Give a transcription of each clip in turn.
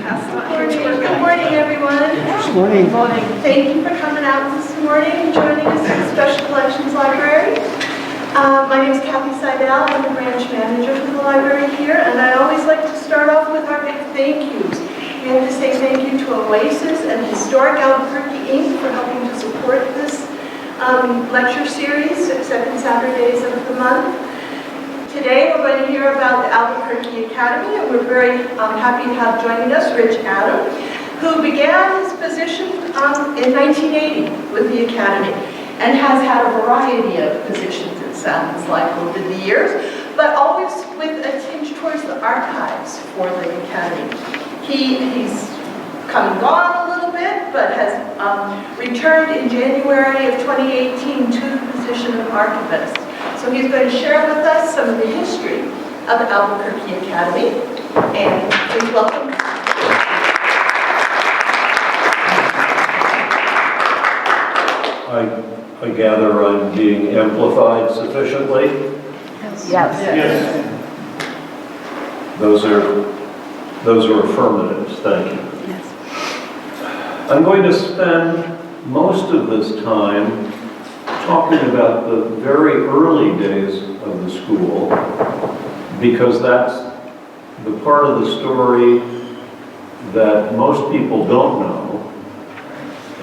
Good morning, everyone. Good morning. Good morning. Thank you for coming out this morning and joining us in the Special Collections Library. My name is Kathy Seidel. I'm the branch manager for the library here, and I always like to start off with our big thank yous. We have to say thank you to Oasis and Historic Albuquerque Inc. for helping to support this lecture series, second Saturdays of the month. Today we're going to hear about the Albuquerque Academy, and we're very happy to have joining us Rich Adam, who began his position in 1980 with the Academy and has had a variety of positions, it sounds like, over the years, but always with a tinge towards the archives for the Academy. He's come and gone a little bit, but has returned in January of 2018 to the position of archivist. So he's going to share with us some of the history of the Albuquerque Academy, and please welcome. I gather I'm being amplified sufficiently? Yes. Those are affirmatives, thank you. Yes. I'm going to spend most of this time talking about the very early days of the school, because that's the part of the story that most people don't know.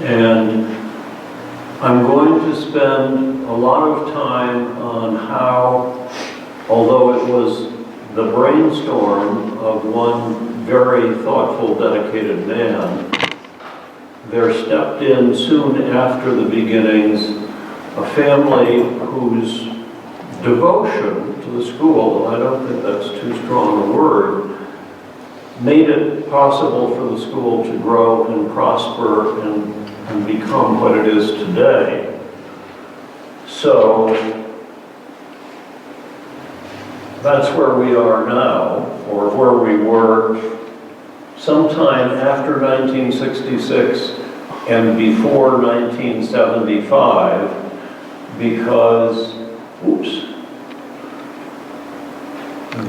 And I'm going to spend a lot of time on how, although it was the brainstorm of one very thoughtful, dedicated man, there stepped in soon after the beginnings a family whose devotion to the school, I don't think that's too strong a word, made it possible for the school to grow and prosper and become what it is today. So that's where we are now, or where we were sometime after 1966 and before 1975, because,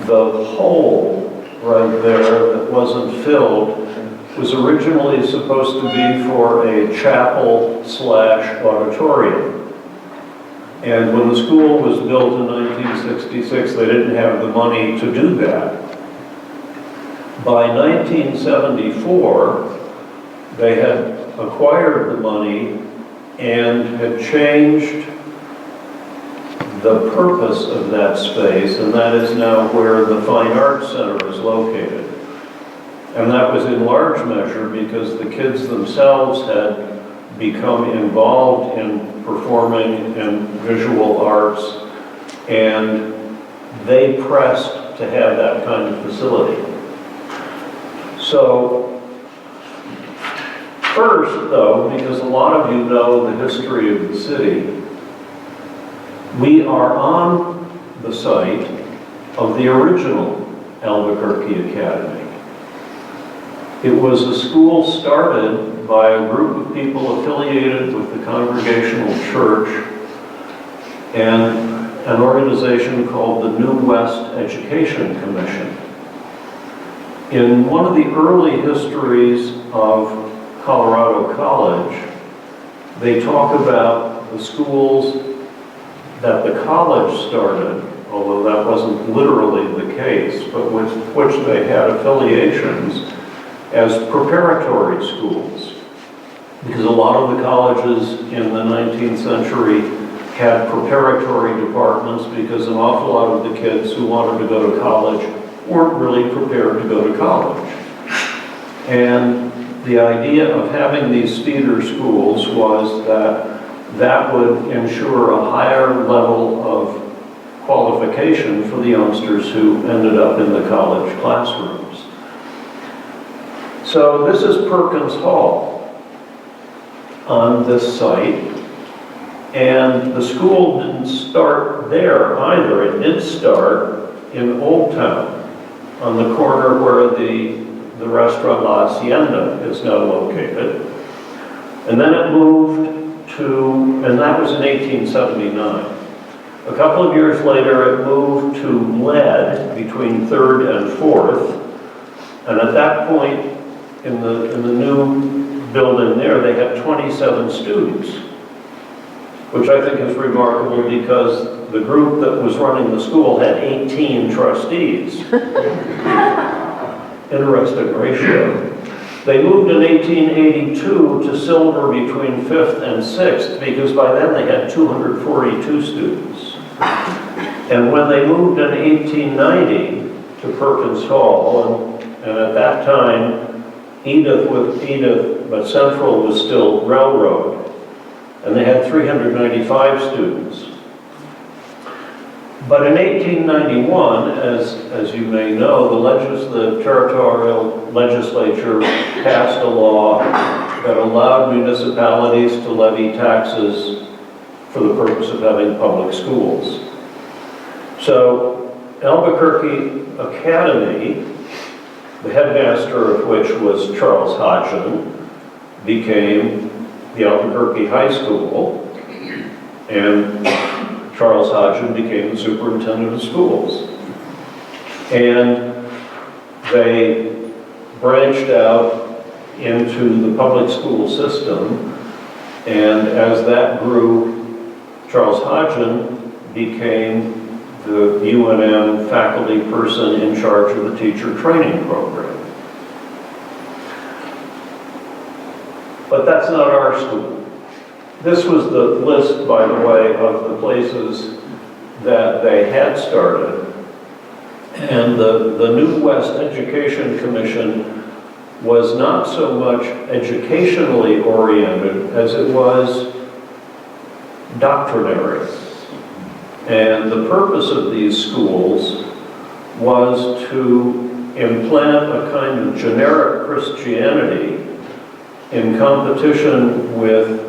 the hole right there that wasn't filled was originally supposed to be for a chapel / auditorium. And when the school was built in 1966, they didn't have the money to do that. By 1974, they had acquired the money and had changed the purpose of that space, and that is now where the Fine Arts Center is located. And that was in large measure because the kids themselves had become involved in performing and visual arts, and they pressed to have that kind of facility. So, first though, because a lot of you know the history of the city, we are on the site of the original Albuquerque Academy. It was a school started by a group of people affiliated with the Congregational Church and an organization called the New West Education Commission. In one of the early histories of Colorado College, they talk about the schools that the college started, although that wasn't literally the case, but with which they had affiliations as preparatory schools. Because a lot of the colleges in the 19th century had preparatory departments because an awful lot of the kids who wanted to go to college weren't really prepared to go to college. And the idea of having these feeder schools was that would ensure a higher level of qualification for the youngsters who ended up in the college classrooms. So this is Perkins Hall on this site, and the school didn't start there either. It did start in Old Town, on the corner where the restaurant La Hacienda is now located. And then it moved to, and that was in 1879. A couple of years later, it moved to Lead between 3rd and 4th. And at that point, in the new building there, they had 27 students, which I think is remarkable because the group that was running the school had 18 trustees. Interesting ratio. They moved in 1882 to silver between 5th and 6th because by then they had 242 students. And when they moved in 1890 to Perkins Hall, and at that time, Edith, but Central was still Railroad, and they had 395 students. But in 1891, as you may know, the territorial legislature passed a law that allowed municipalities to levy taxes for the purpose of having public schools. So Albuquerque Academy, the headmaster of which was Charles Hodgson, became the Albuquerque High School, and Charles Hodgson became the superintendent of schools. And they branched out into the public school system, and as that grew, Charles Hodgson became the UNM faculty person in charge of the teacher training program. But that's not our school. This was the list, by the way, of the places that they had started. And the New West Education Commission was not so much educationally oriented as it was doctrinary. And the purpose of these schools was to implant a kind of generic Christianity in competition with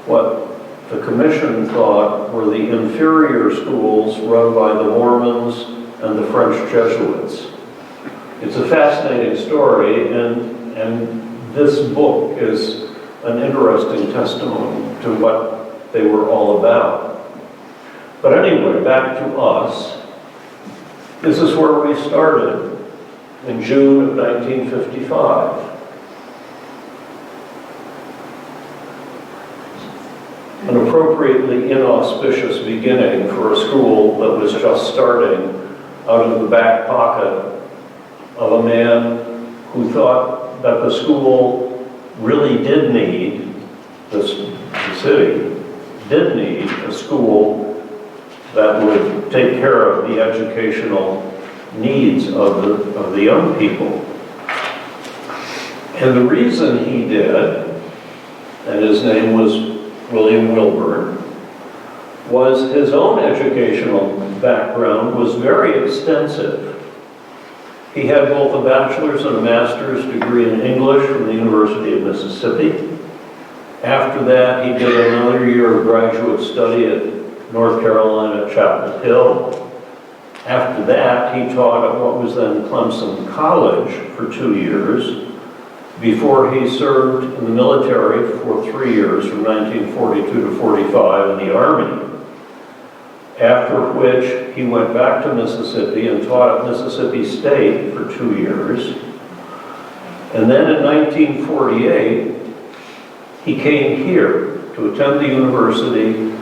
what the commission thought were the inferior schools run by the Mormons and the French Jesuits. It's a fascinating story, and this book is an interesting testimony to what they were all about. But anyway, back to us. This is where we started in June of 1955. An appropriately inauspicious beginning for a school that was just starting out of the back pocket of a man who thought that the school really did need, the city did need a school that would take care of the educational needs of the young people. And the reason he did, and his name was William Wilburn, was his own educational background was very extensive. He had both a bachelor's and a master's degree in English from the University of Mississippi. After that, he did another year of graduate study at North Carolina at Chapel Hill. After that, he taught at what was then Clemson College for 2 years, before he served in the military for 3 years, from 1942 to 45 in the Army. After which, he went back to Mississippi and taught at Mississippi State for 2 years. And then in 1948, he came here to attend the university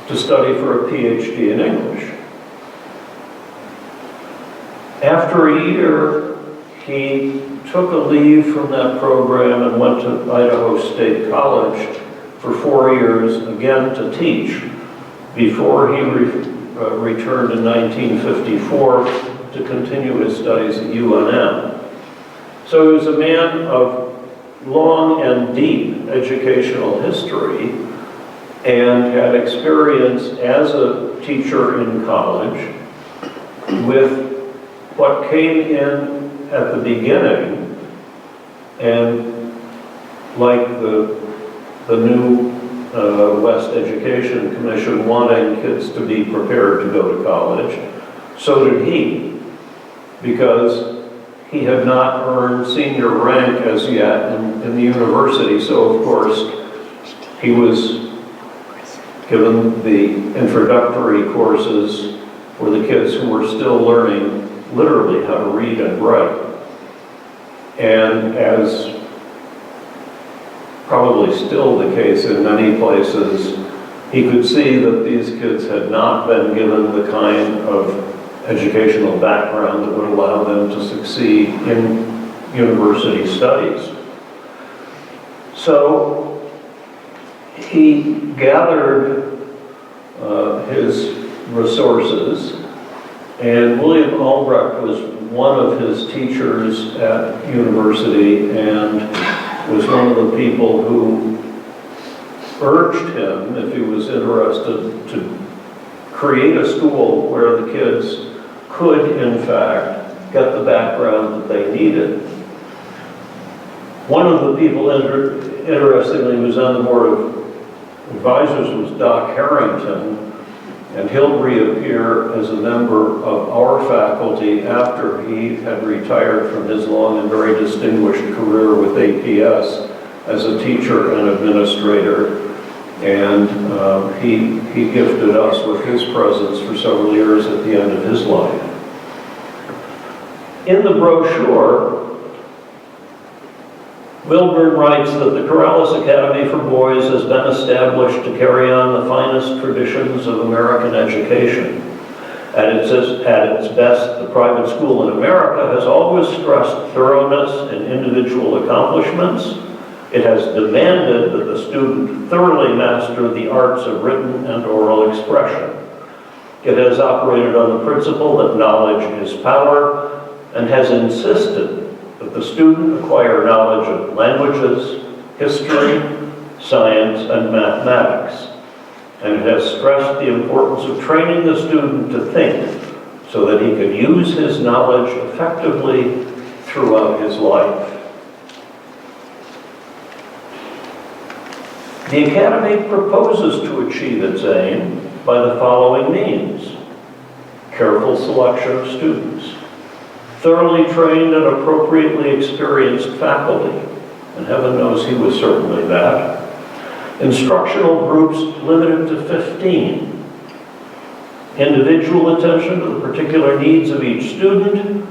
to study for a PhD in English. After a year, he took a leave from that program and went to Idaho State College for 4 years, again to teach, before he returned in 1954 to continue his studies at UNM. So he was a man of long and deep educational history and had experience as a teacher in college with what came in at the beginning, and like the new West Education Commission wanting kids to be prepared to go to college, so did he, because he had not earned senior rank as yet in the university, so of course he was given the introductory courses for the kids who were still learning literally how to read and write. And as probably still the case in many places, he could see that these kids had not been given the kind of educational background that would allow them to succeed in university studies. So he gathered his resources, and William Albrecht was one of his teachers at university and was one of the people who urged him, if he was interested, to create a school where the kids could, in fact, get the background that they needed. One of the people, interestingly, who was on the board of advisors was Doc Harrington, and he'll reappear as a member of our faculty after he had retired from his long and very distinguished career with APS as a teacher and administrator. And he gifted us with his presence for several years at the end of his life. In the brochure, Wilburn writes that the Corrales Academy for Boys has been established to carry on the finest traditions of American education. At its best, the private school in America has always stressed thoroughness and individual accomplishments. It has demanded that the student thoroughly master the arts of written and oral expression. It has operated on the principle that knowledge is power and has insisted that the student acquire knowledge of languages, history, science, and mathematics. And it has stressed the importance of training the student to think so that he can use his knowledge effectively throughout his life. The Academy proposes to achieve its aim by the following means: careful selection of students, thoroughly trained and appropriately experienced faculty, and heaven knows he was certainly that, instructional groups limited to 15, individual attention to the particular needs of each student,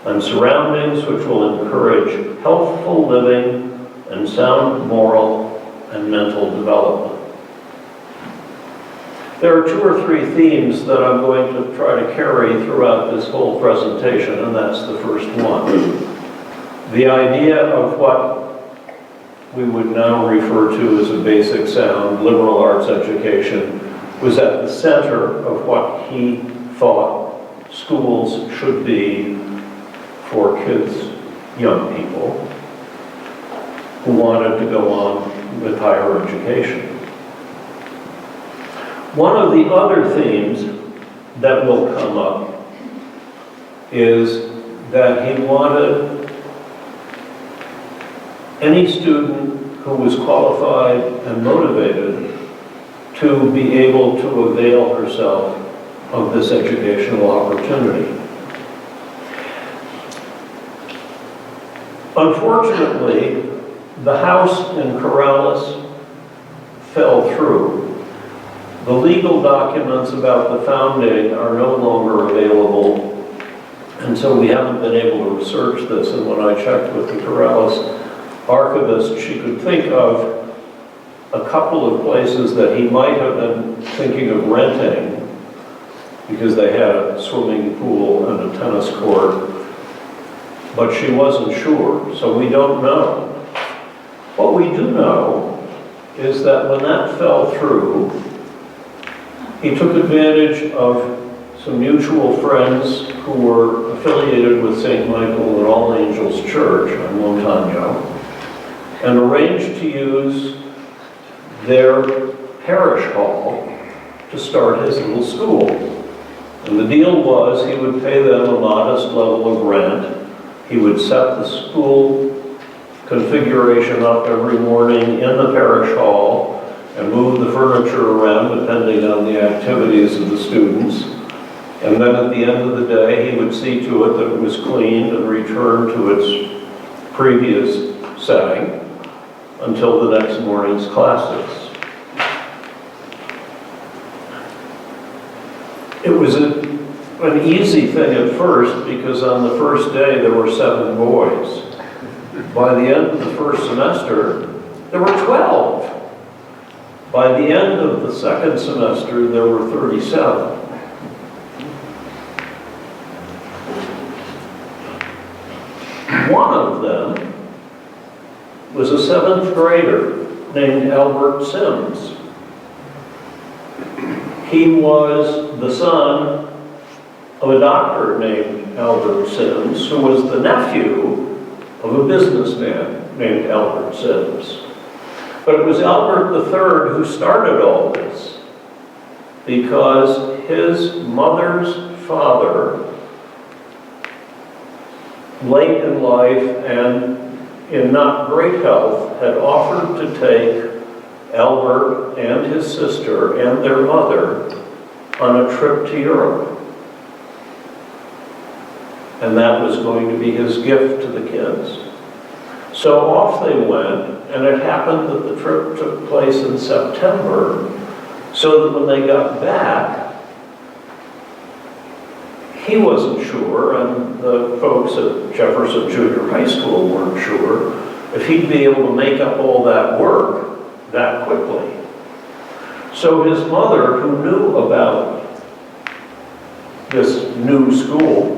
and surroundings which will encourage healthful living and sound moral and mental development. There are 2 or 3 themes that I'm going to try to carry throughout this whole presentation, and that's the first one. The idea of what we would now refer to as a basic sound liberal arts education was at the center of what he thought schools should be for kids, young people, who wanted to go on with higher education. One of the other themes that will come up is that he wanted any student who was qualified and motivated to be able to avail herself of this educational opportunity. Unfortunately, the house in Corrales fell through. The legal documents about the founding are no longer available, and so we haven't been able to research this. And when I checked with the Corrales archivist, she could think of a couple of places that he might have been thinking of renting, because they had a swimming pool and a tennis court, but she wasn't sure, so we don't know. What we do know is that when that fell through, he took advantage of some mutual friends who were affiliated with St. Michael and All Angels Church on Montano, and arranged to use their parish hall to start his little school. And the deal was he would pay them a modest level of rent. He would set the school configuration up every morning in the parish hall and move the furniture around depending on the activities of the students. And then at the end of the day, he would see to it that it was cleaned and returned to its previous setting until the next morning's classes. It was an easy thing at first, because on the first day there were 7 boys. By the end of the first semester, there were 12. By the end of the second semester, there were 37. One of them was a 7th grader named Albert Sims. He was the son of a doctor named Albert Sims, who was the nephew of a businessman named Albert Sims. But it was Albert III who started all this, because his mother's father, late in life and in not great health, had offered to take Albert and his sister and their mother on a trip to Europe. And that was going to be his gift to the kids. So off they went, and it happened that the trip took place in September, so that when they got back, he wasn't sure, and the folks at Jefferson Junior High School weren't sure, if he'd be able to make up all that work that quickly. So his mother, who knew about this new school,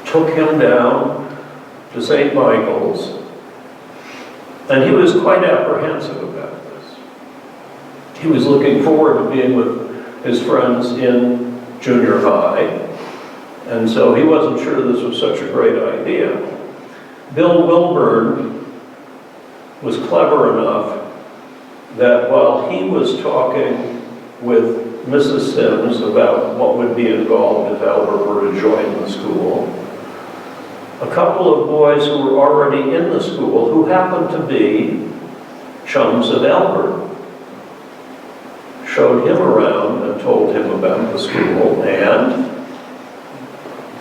took him down to St. Michael's, and he was quite apprehensive about this. He was looking forward to being with his friends in junior high, and so he wasn't sure this was such a great idea. Bill Wilburn was clever enough that while he was talking with Mrs. Sims about what would be involved if Albert were to join the school, a couple of boys who were already in the school, who happened to be chums of Albert, showed him around and told him about the school, and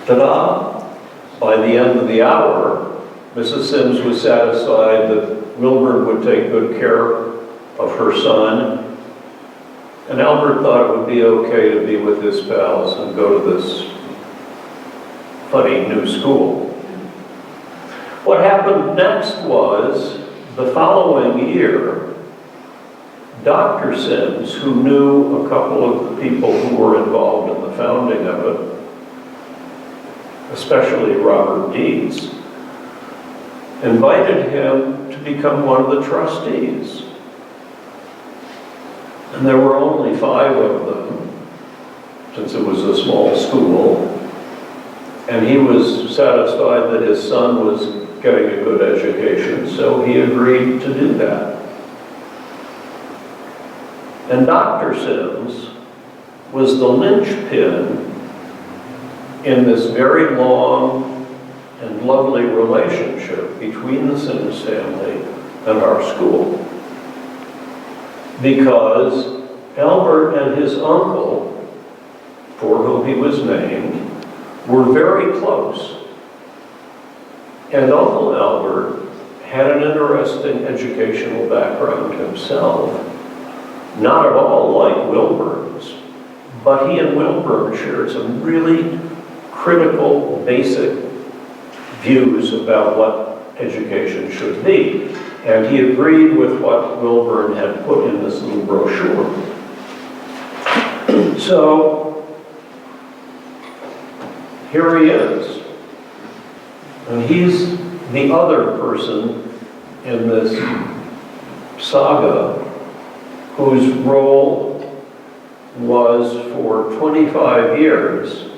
ta-da! By the end of the hour, Mrs. Sims was satisfied that Wilbur would take good care of her son, and Albert thought it would be okay to be with his pals and go to this funny new school. What happened next was, the following year, Dr. Sims, who knew a couple of the people who were involved in the founding of it, especially Robert Deeds, invited him to become one of the trustees. And there were only 5 of them, since it was a small school, and he was satisfied that his son was getting a good education, so he agreed to do that. And Dr. Sims was the linchpin in this very long and lovely relationship between the Sims family and our school, because Albert and his uncle, for whom he was named, were very close. And Uncle Albert had an interesting educational background himself, not at all like Wilburn's, but he and Wilburn shared some really critical, basic views about what education should be. And he agreed with what Wilburn had put in this little brochure. So, here he is. And he's the other person in this saga whose role was for 25 years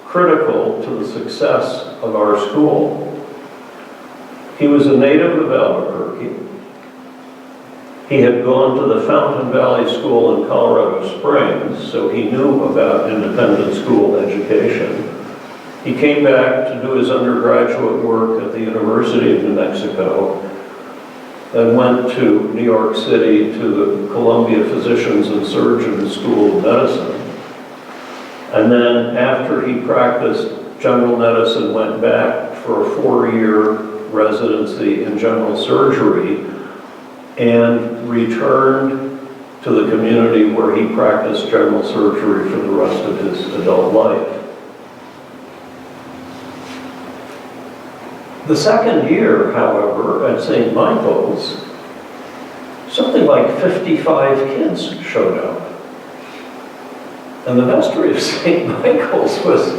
critical to the success of our school. He was a native of Albuquerque. He had gone to the Fountain Valley School in Colorado Springs, so he knew about independent school education. He came back to do his undergraduate work at the University of New Mexico, then went to New York City to the Columbia Physicians and Surgeons School of Medicine. And then after he practiced general medicine, went back for a 4-year residency in general surgery and returned to the community where he practiced general surgery for the rest of his adult life. The second year, however, at St. Michael's, something like 55 kids showed up. And the vestry of St. Michael's was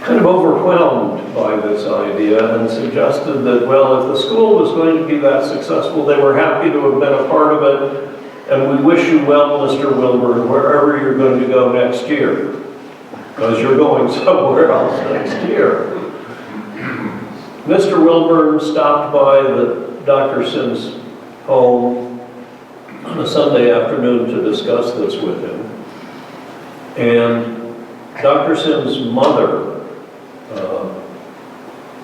kind of overwhelmed by this idea and suggested that, well, if the school was going to be that successful, they were happy to have been a part of it, and we wish you well, Mr. Wilburn, wherever you're going to go next year, because you're going somewhere else next year. Mr. Wilburn stopped by Dr. Sims' home on a Sunday afternoon to discuss this with him. And Dr. Sims' mother,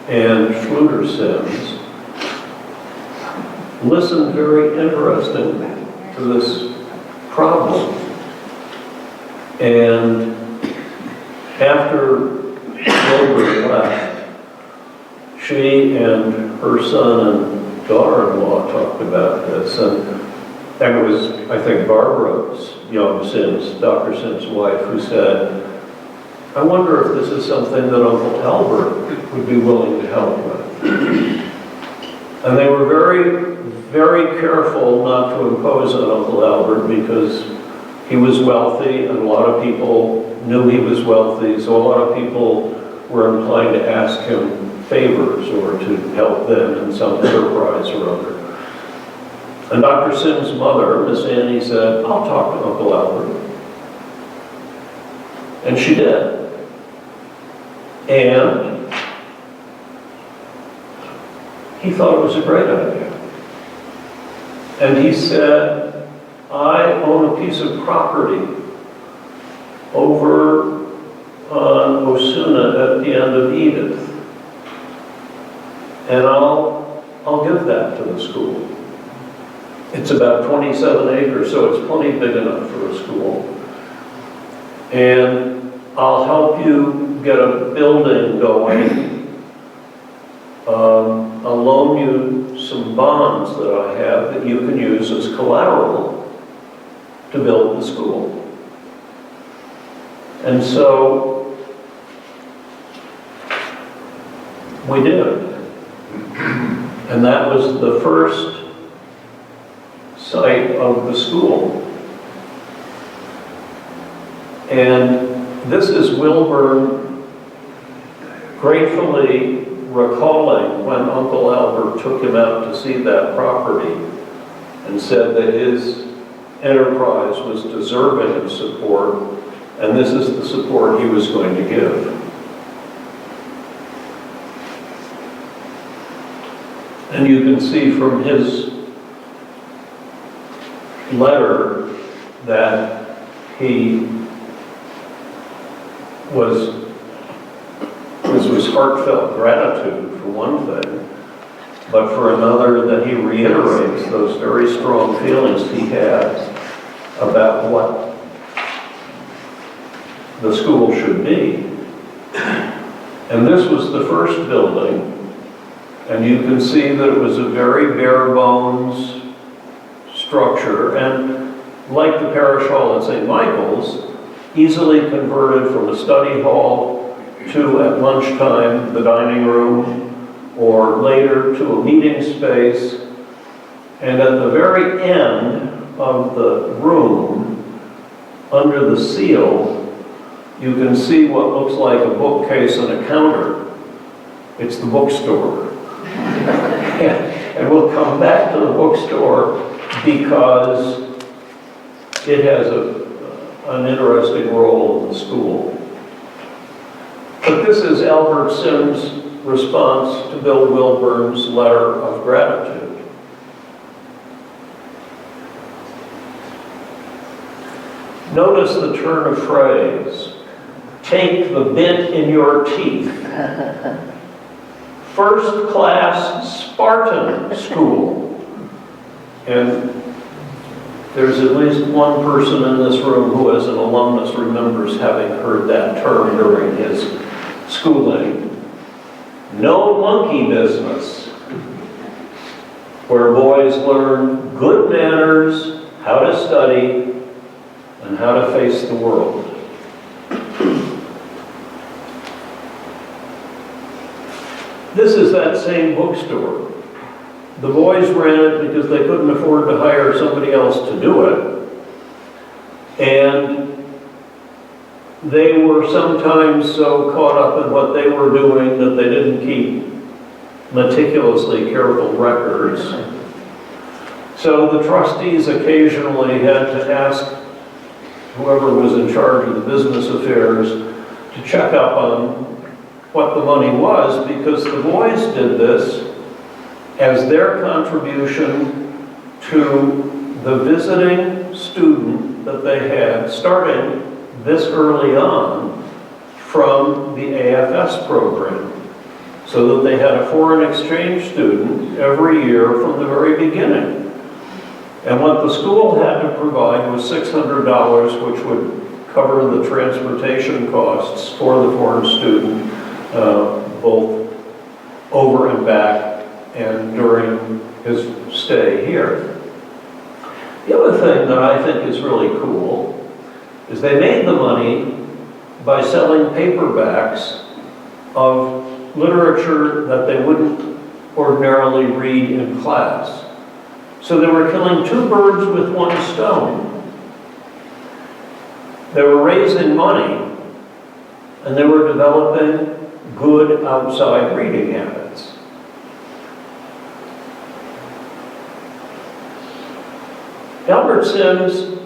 and Schluter Sims, listened very interested to this problem. And after Wilbur left, she and her son and daughter-in-law talked about this, and it was, I think, Barbara's young Sims, Dr. Sims' wife, who said, I wonder if this is something that Uncle Albert would be willing to help with. And they were very, very careful not to impose on Uncle Albert because he was wealthy and a lot of people knew he was wealthy, so a lot of people were inclined to ask him favors or to help them in some enterprise or other. And Dr. Sims' mother, Miss Annie, said, I'll talk to Uncle Albert. And she did. And he thought it was a great idea. And he said, I own a piece of property over on Osuna at the end of Edith. And I'll give that to the school. It's about 27 acres, so it's plenty big enough for a school. And I'll help you get a building going. I'll loan you some bonds that I have that you can use as collateral to build the school. And so we did. And that was the first site of the school. And this is Wilburn gratefully recalling when Uncle Albert took him out to see that property and said that his enterprise was deserving of support, and this is the support he was going to give. And you can see from his letter that this was heartfelt gratitude for one thing, but for another that he reiterates those very strong feelings he had about what the school should be. And this was the first building, and you can see that it was a very bare bones structure, and like the parish hall at St. Michael's, easily converted from a study hall to, at lunchtime, the dining room, or later to a meeting space. And at the very end of the room, under the seal, you can see what looks like a bookcase and a counter. It's the bookstore. And we'll come back to the bookstore because it has an interesting role in the school. But this is Albert Sims' response to Bill Wilburn's letter of gratitude. Notice the turn of phrase. Take the bit in your teeth. First class Spartan school. And there's at least one person in this room who, as an alumnus, remembers having heard that term during his schooling. No monkey business, where boys learn good manners, how to study, and how to face the world. This is that same bookstore. The boys ran it because they couldn't afford to hire somebody else to do it. And they were sometimes so caught up in what they were doing that they didn't keep meticulously careful records. So the trustees occasionally had to ask whoever was in charge of the business affairs to check up on what the money was, because the boys did this as their contribution to the visiting student that they had starting this early on from the AFS program, so that they had a foreign exchange student every year from the very beginning. And what the school had to provide was $600, which would cover the transportation costs for the foreign student, both over and back and during his stay here. The other thing that I think is really cool is they made the money by selling paperbacks of literature that they wouldn't ordinarily read in class. So they were killing two birds with one stone. They were raising money, and they were developing good outside reading habits. Albert Sims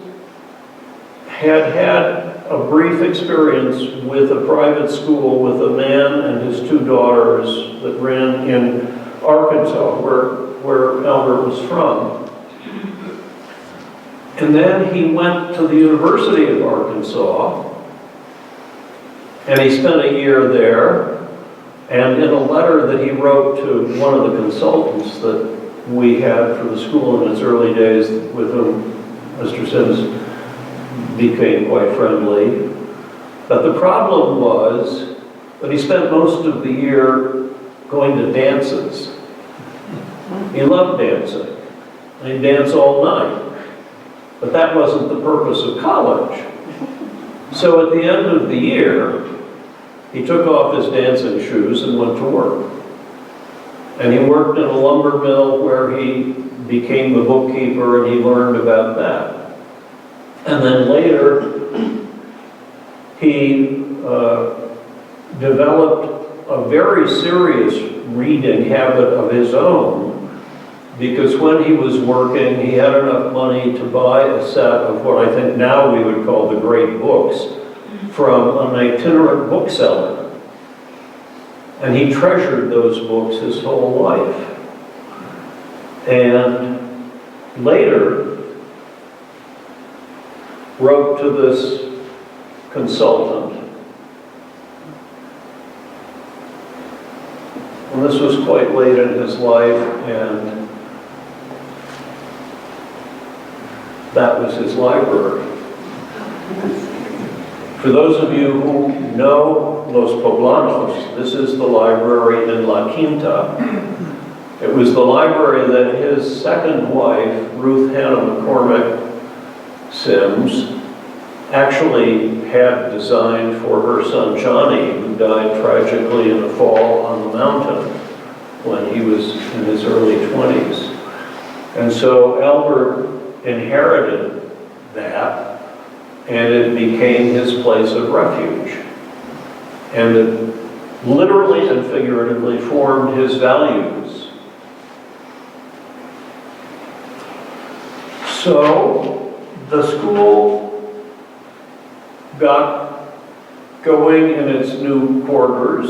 had a brief experience with a private school with a man and his two daughters that ran in Arkansas, where Albert was from. And then he went to the University of Arkansas, and he spent a year there. And in a letter that he wrote to one of the consultants that we had for the school in its early days, with whom Mr. Sims became quite friendly, but the problem was that he spent most of the year going to dances. He loved dancing, and he'd dance all night. But that wasn't the purpose of college. So at the end of the year, he took off his dancing shoes and went to work. And he worked in a lumber mill where he became the bookkeeper, and he learned about that. And then later, he developed a very serious reading habit of his own, because when he was working, he had enough money to buy a set of what I think now we would call the great books from an itinerant bookseller. And he treasured those books his whole life. And later wrote to this consultant. And this was quite late in his life, and that was his library. For those of you who know Los Poblanos, this is the library in La Quinta. It was the library that his second wife, Ruth Hannah McCormick Sims, actually had designed for her son Johnny, who died tragically in a fall on the mountain when he was in his early 20s. And so Albert inherited that, and it became his place of refuge. And it literally and figuratively formed his values. So the school got going in its new quarters,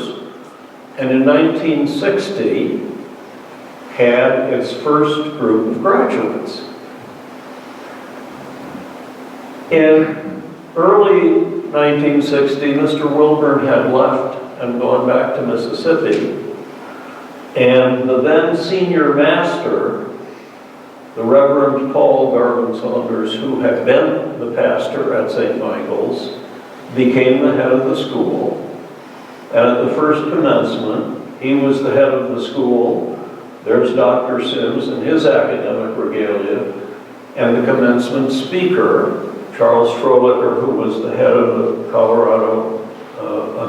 and in 1960 had its first group of graduates. In early 1960, Mr. Wilburn had left and gone back to Mississippi, and the then senior master, the Reverend Paul Garvin Saunders, who had been the pastor at St. Michael's, became the head of the school. And at the first commencement, he was the head of the school. There's Dr. Sims and his academic regalia, and the commencement speaker, Charles Frolicker, who was the head of the Colorado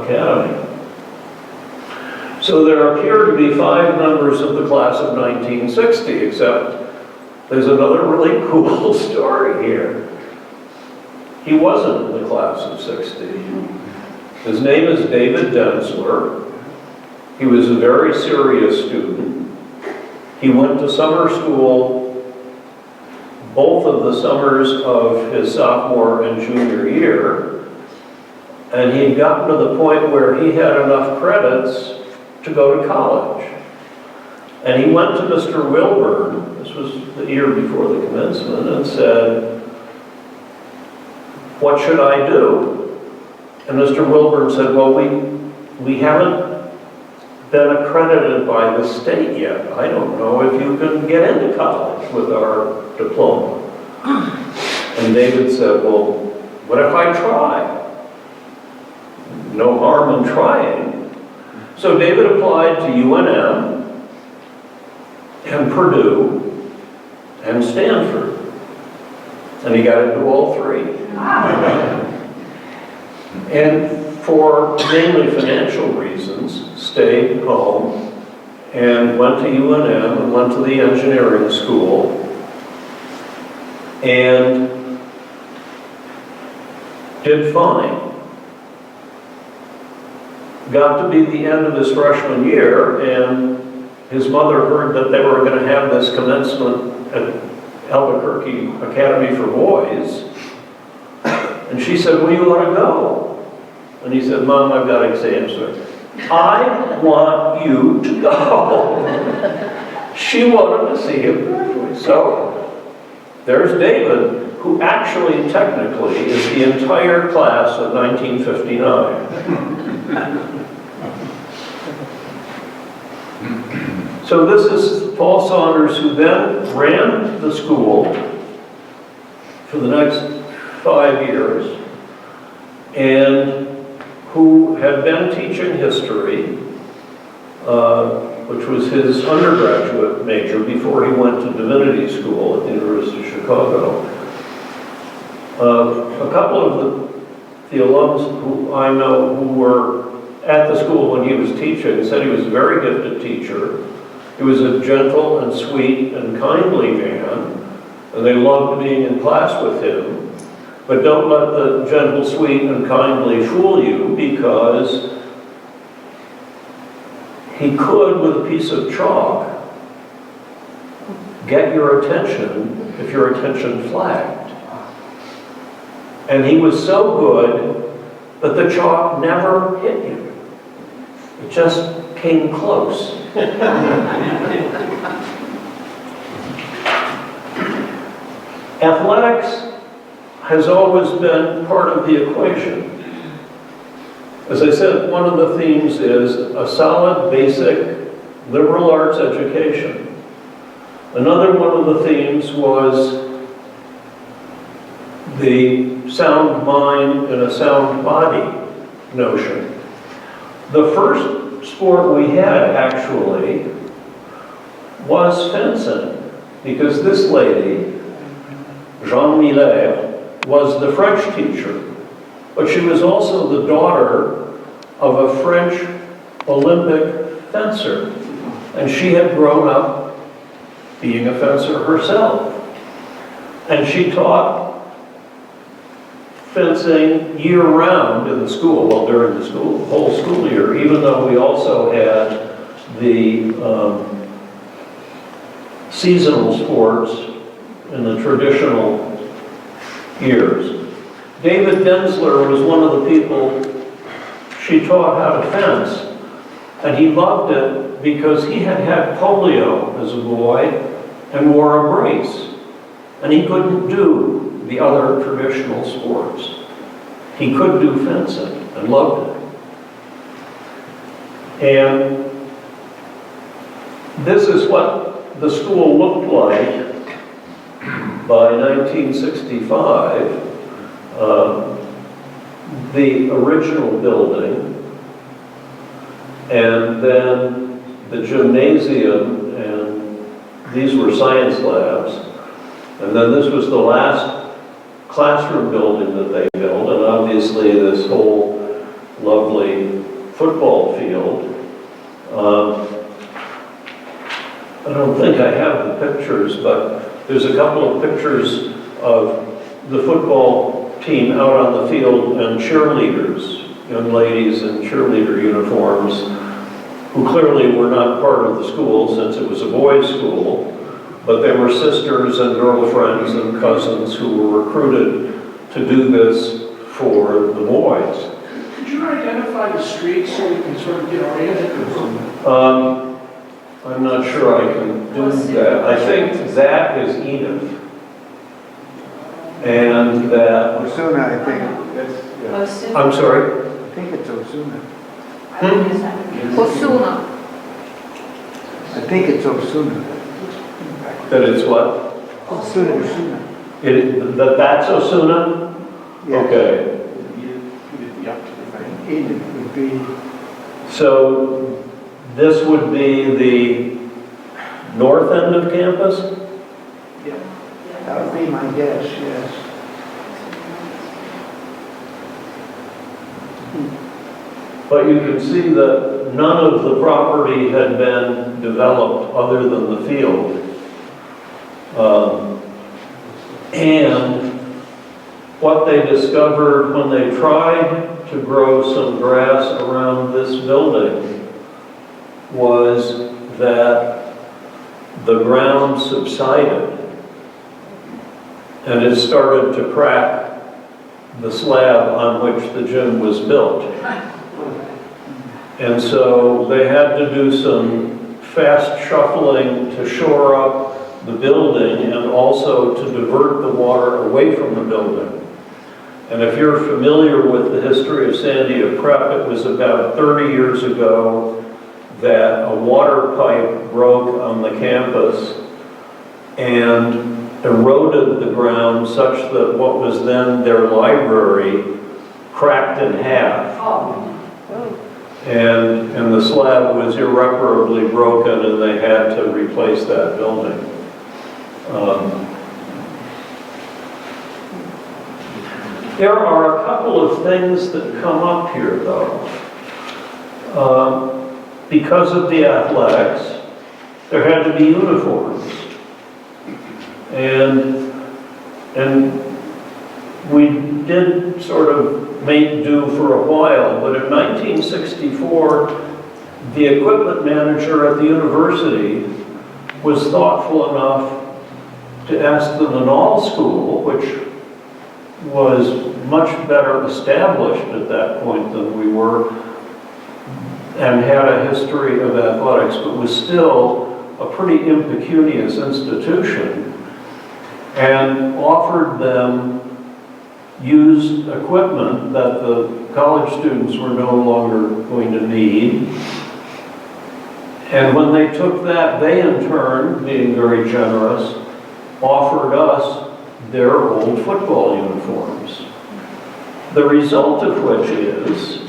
Academy. So there appear to be 5 members of the class of 1960, except there's another really cool story here. He wasn't in the class of 60. His name is David Densler. He was a very serious student. He went to summer school both of the summers of his sophomore and junior year, and he'd gotten to the point where he had enough credits to go to college. And he went to Mr. Wilburn, this was the year before the commencement, and said, "What should I do?" And Mr. Wilburn said, "Well, we haven't been accredited by the state yet. I don't know if you can get into college with our diploma." And David said, "Well, what if I try? No harm in trying." So David applied to UNM and Purdue and Stanford. And he got into all 3. And for mainly financial reasons, stayed home and went to UNM and went to the engineering school and did fine. Got to be the end of his freshman year, and his mother heard that they were going to have this commencement at Albuquerque Academy for boys. And she said, "Well, you want to go?" And he said, "Mom, I've got exams." "I want you to go." She wanted to see him graduate. So there's David, who actually technically is the entire class of 1959. So this is Paul Saunders, who then ran the school for the next 5 years, and who had been teaching history, which was his undergraduate major before he went to divinity school at the University of Chicago. A couple of the alums who I know who were at the school when he was teaching said he was a very gifted teacher. He was a gentle and sweet and kindly man, and they loved being in class with him. But don't let the gentle, sweet, and kindly fool you, because he could, with a piece of chalk, get your attention if your attention flagged. And he was so good that the chalk never hit you. It just came close. Athletics has always been part of the equation. As I said, one of the themes is a solid, basic, liberal arts education. Another one of the themes was the sound mind and a sound body notion. The first sport we had, actually, was fencing, because this lady, Jean Millet, was the French teacher, but she was also the daughter of a French Olympic fencer, and she had grown up being a fencer herself. And she taught fencing year-round in the school, well, during the whole school year, even though we also had the seasonal sports in the traditional years. David Densler was one of the people she taught how to fence, and he loved it because he had had polio as a boy and wore a brace, and he couldn't do the other traditional sports. He could do fencing and loved it. And this is what the school looked like by 1965. The original building, and then the gymnasium, and these were science labs, and then this was the last classroom building that they built, and obviously this whole lovely football field I don't think I have the pictures, but there's a couple of pictures of the football team out on the field and cheerleaders, young ladies in cheerleader uniforms, who clearly were not part of the school since it was a boys' school, but they were sisters and girlfriends and cousins who were recruited to do this for the boys. Could you identify the streets so we can sort of get oriented? I'm not sure I can do that. I think that is Edith. And that, Osuna, I think. That's, yeah. I'm sorry? I think it's Osuna. Osuna. I think it's Osuna. That it's what? Osuna. That's Osuna? Yeah. Okay. Edith would be, So this would be the north end of campus? that would be my guess, yes. But you can see that none of the property had been developed other than the field. And what they discovered when they tried to grow some grass around this building was that the ground subsided and it started to crack the slab on which the gym was built. And so they had to do some fast shuffling to shore up the building and also to divert the water away from the building. And if you're familiar with the history of Sandia Prep, it was about 30 years ago that a water pipe broke on the campus and eroded the ground such that what was then their library cracked in half. And the slab was irreparably broken and they had to replace that building. There are a couple of things that come up here though. Because of the athletics, there had to be uniforms. And we did sort of make do for a while, but in 1964, the equipment manager at the university was thoughtful enough to ask the Nanal School, which was much better established at that point than we were, and had a history of athletics, but was still a pretty impecunious institution, and offered them used equipment that the college students were no longer going to need. And when they took that, they in turn, being very generous, offered us their old football uniforms. The result of which is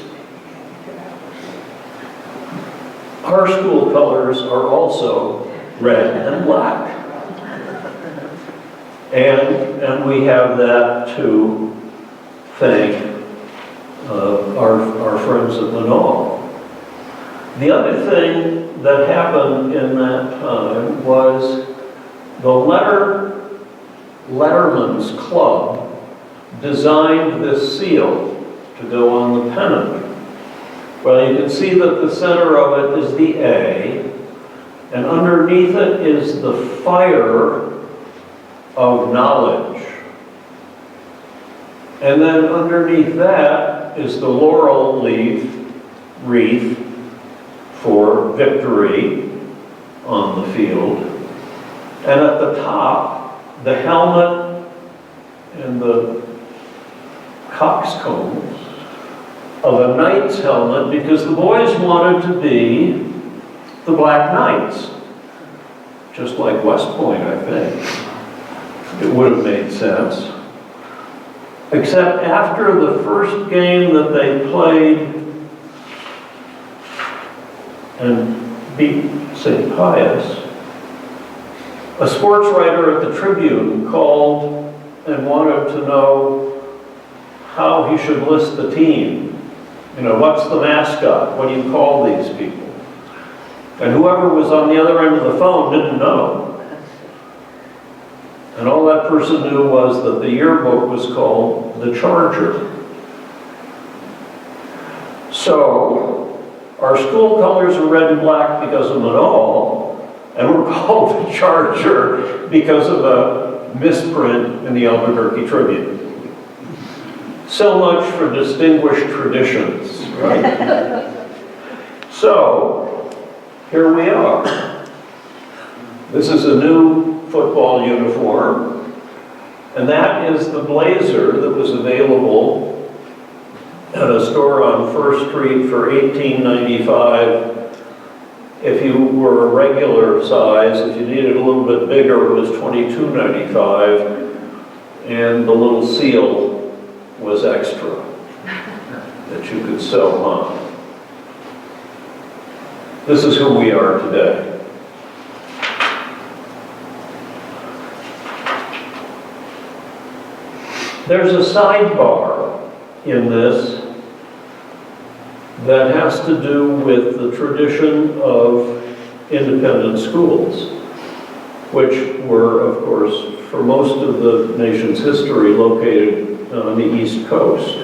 our school colors are also red and black. And we have that to thank our friends at Nanal. The other thing that happened in that time was the Letterman's Club designed this seal to go on the pennant. Well, you can see that the center of it is the A, and underneath it is the fire of knowledge. And then underneath that is the laurel wreath for victory on the field. And at the top, the helmet and the coxcombs of a knight's helmet, because the boys wanted to be the Black Knights, just like West Point, I think. It would have made sense. Except after the first game that they played and beat St. Pius, a sports writer at the Tribune called and wanted to know how he should list the team. You know, what's the mascot? What do you call these people? And whoever was on the other end of the phone didn't know. And all that person knew was that the yearbook was called The Charger. So, our school colors are red and black because of Manal, and we're called The Charger because of a misprint in the Albuquerque Tribune. So much for distinguished traditions, right? So, here we are. This is a new football uniform, and that is the blazer that was available at a store on First Street for $18.95. If you were a regular size, if you needed a little bit bigger, it was $22.95, and the little seal was extra that you could sew on. This is who we are today. There's a sidebar in this that has to do with the tradition of independent schools, which were, of course, for most of the nation's history, located on the East Coast.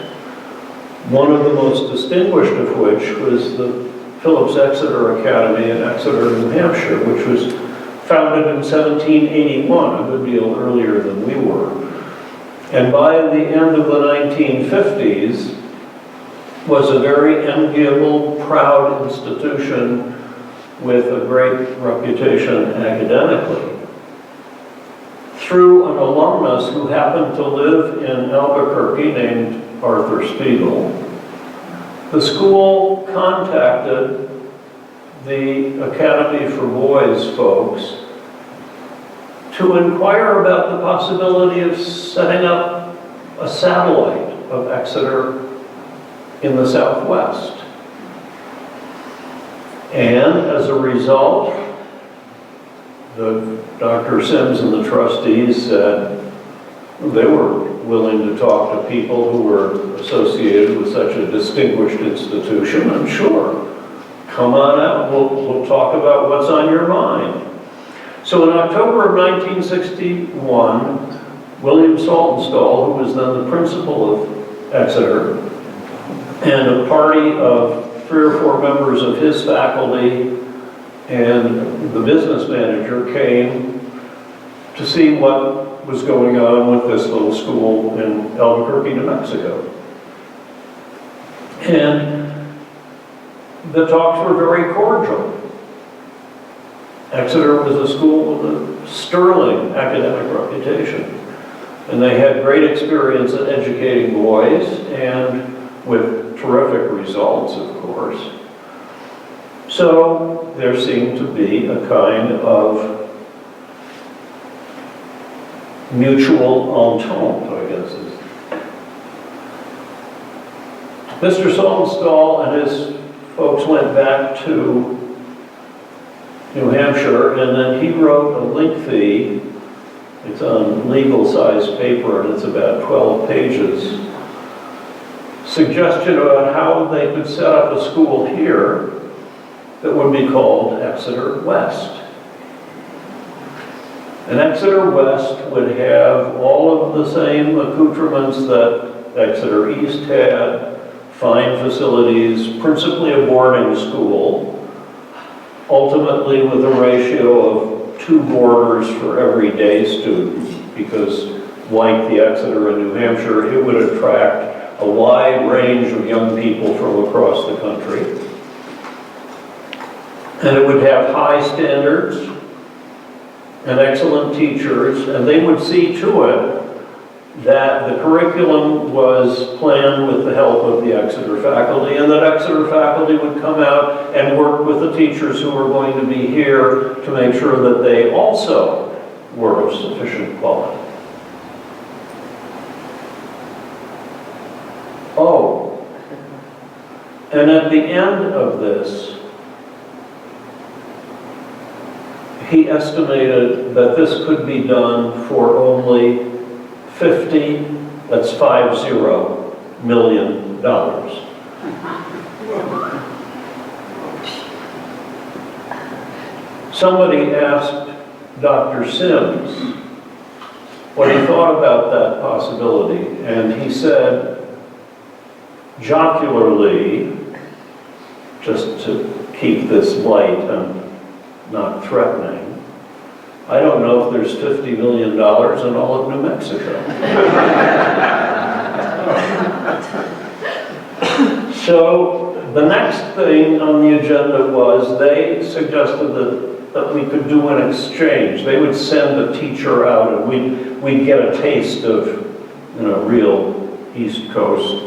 One of the most distinguished of which was the Phillips Exeter Academy in Exeter, New Hampshire, which was founded in 1781, a good deal earlier than we were. And by the end of the 1950s, was a very enviable, proud institution with a great reputation academically. Through an alumnus who happened to live in Albuquerque named Arthur Spiegel, the school contacted the Academy for Boys folks to inquire about the possibility of setting up a satellite of Exeter in the Southwest. And as a result, Dr. Sims and the trustees said they were willing to talk to people who were associated with such a distinguished institution, and sure, come on out, we'll talk about what's on your mind. So in October of 1961, William Saltonstall, who was then the principal of Exeter, and a party of 3 or 4 members of his faculty and the business manager came to see what was going on with this little school in Albuquerque, New Mexico. And the talks were very cordial. Exeter was a school with a sterling academic reputation, and they had great experience in educating boys, and with terrific results, of course. So there seemed to be a kind of mutual entente, I guess. Mr. Saltonstall and his folks went back to New Hampshire, and then he wrote a lengthy, it's on legal-sized paper, and it's about 12 pages, suggestion about how they could set up a school here that would be called Exeter West. And Exeter West would have all of the same accoutrements that Exeter East had, fine facilities, principally a boarding school, ultimately with a ratio of 2 boarders for every day student, because like the Exeter in New Hampshire, it would attract a wide range of young people from across the country. And it would have high standards and excellent teachers, and they would see to it that the curriculum was planned with the help of the Exeter faculty, and that Exeter faculty would come out and work with the teachers who were going to be here to make sure that they also were of sufficient quality. Oh, and at the end of this, he estimated that this could be done for only $50 million. somebody asked Dr. Sims what he thought about that possibility, and he said, jocularly, just to keep this light and not threatening, I don't know if there's $50 million in all of New Mexico. So the next thing on the agenda was they suggested that we could do an exchange. They would send a teacher out and we'd get a taste of, real East Coast.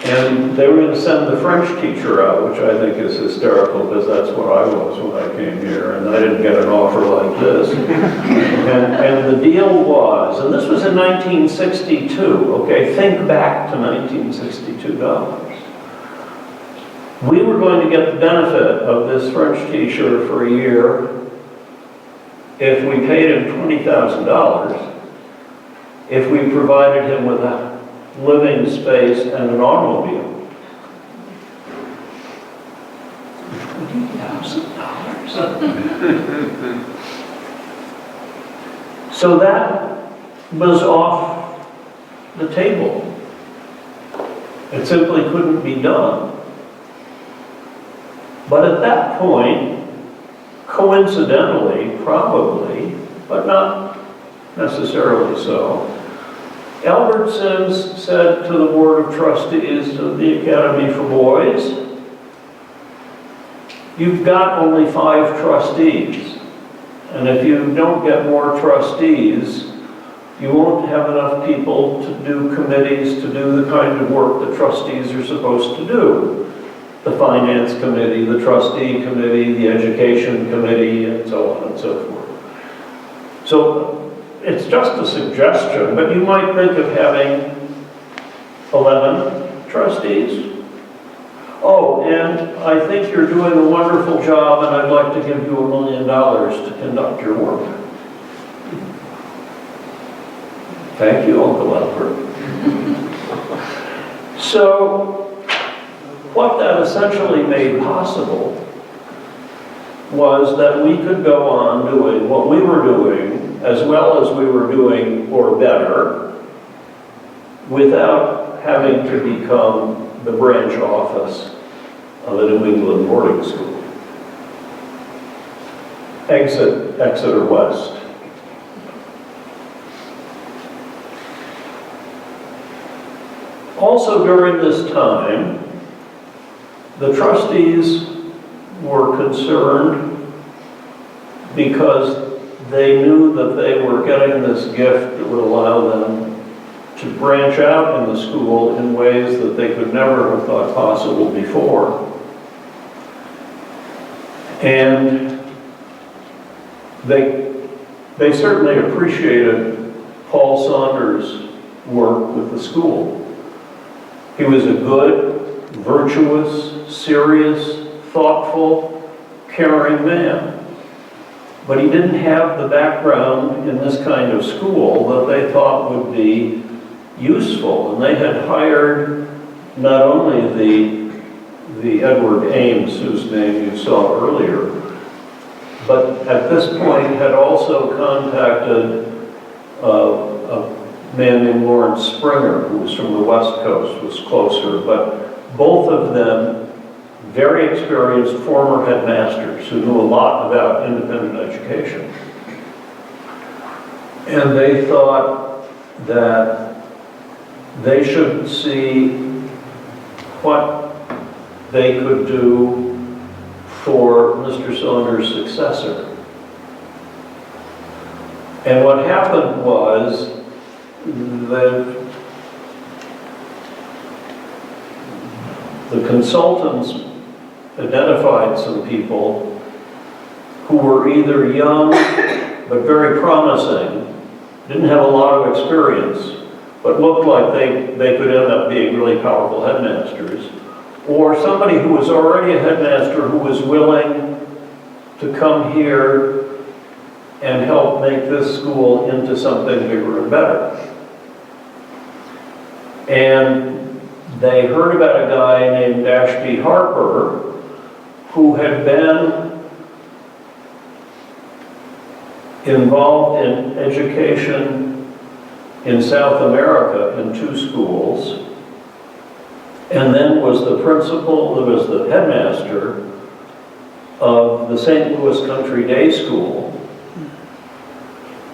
And they were going to send the French teacher out, which I think is hysterical because that's what I was when I came here, and I didn't get an offer like this. And the deal was, and this was in 1962, okay, think back to 1962 dollars. We were going to get the benefit of this French teacher for a year if we paid him $20,000, if we provided him with a living space and an automobile. $20,000. So that was off the table. It simply couldn't be done. But at that point, coincidentally, probably, but not necessarily so, Albert Sims said to the Board of Trustees of the Academy for Boys, you've got only 5 trustees, and if you don't get more trustees, you won't have enough people to do committees, to do the kind of work that trustees are supposed to do. The Finance Committee, the Trustee Committee, the Education Committee, and so on and so forth. So it's just a suggestion, but you might think of having 11 trustees. Oh, and I think you're doing a wonderful job, and I'd like to give you $1 million to conduct your work. Thank you, Uncle Albert. So, what that essentially made possible was that we could go on doing what we were doing as well as we were doing or better without having to become the branch office of a New England boarding school. Exit Exeter West. Also during this time, the trustees were concerned because they knew that they were getting this gift that would allow them to branch out in the school in ways that they could never have thought possible before. And they certainly appreciated Paul Saunders' work with the school. He was a good, virtuous, serious, thoughtful, caring man. But he didn't have the background in this kind of school that they thought would be useful. And they had hired not only the Edward Ames, whose name you saw earlier, but at this point had also contacted a man named Lawrence Springer, who was from the West Coast, was closer, but both of them very experienced former headmasters who knew a lot about independent education. And they thought that they should see what they could do for Mr. Saunders' successor. And what happened was that the consultants identified some people who were either young but very promising, didn't have a lot of experience, but looked like they could end up being really powerful headmasters, or somebody who was already a headmaster who was willing to come here and help make this school into something bigger and better. And they heard about a guy named Ashby Harper who had been involved in education in South America in 2 schools, and then was the principal, was the headmaster of the St. Louis Country Day School,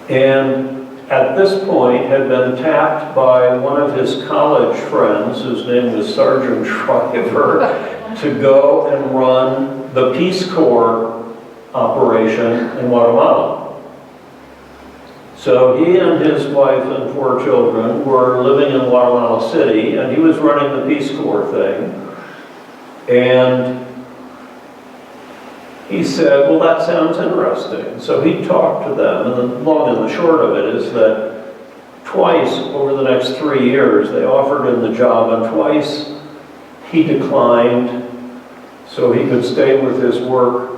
and at this point had been tapped by one of his college friends, whose name was Sergeant Shriver, to go and run the Peace Corps operation in Guatemala. So he and his wife and 4 children were living in Guatemala City, and he was running the Peace Corps thing. And he said, well, that sounds interesting. So he talked to them, and the long and the short of it is that twice over the next 3 years, they offered him the job, and twice he declined so he could stay with his work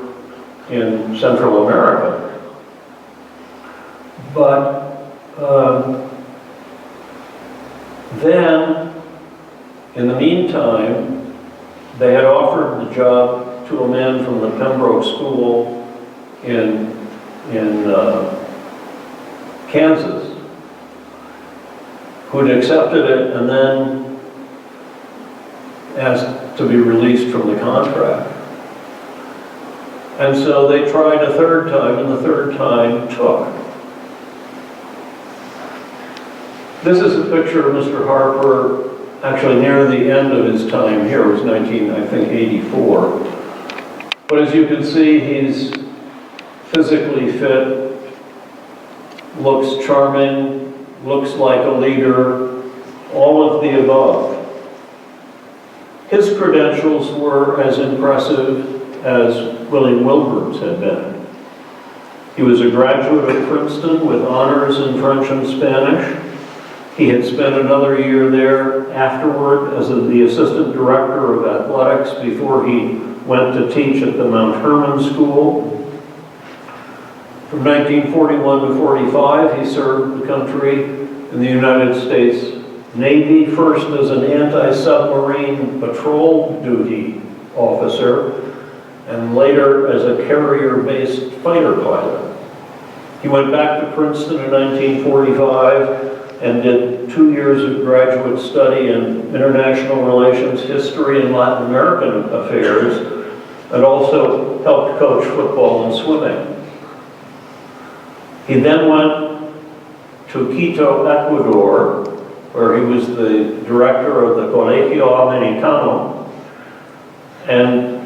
in Central America. But then, in the meantime, they had offered the job to a man from the Pembroke School in Kansas, who had accepted it and then asked to be released from the contract. And so they tried a 3rd time, and the 3rd time took. This is a picture of Mr. Harper, actually near the end of his time here. It was 1984. But as you can see, he's physically fit, looks charming, looks like a leader, all of the above. His credentials were as impressive as William Wilbur's had been. He was a graduate of Princeton with honors in French and Spanish. He had spent another year there afterward as the assistant director of athletics before he went to teach at the Mount Herman School. From 1941 to 45, he served the country in the United States Navy, first as an anti-submarine patrol duty officer, and later as a carrier-based fighter pilot. He went back to Princeton in 1945 and did 2 years of graduate study in international relations, history, and Latin American affairs, and also helped coach football and swimming. He then went to Quito, Ecuador, where he was the director of the Colegio Americano, and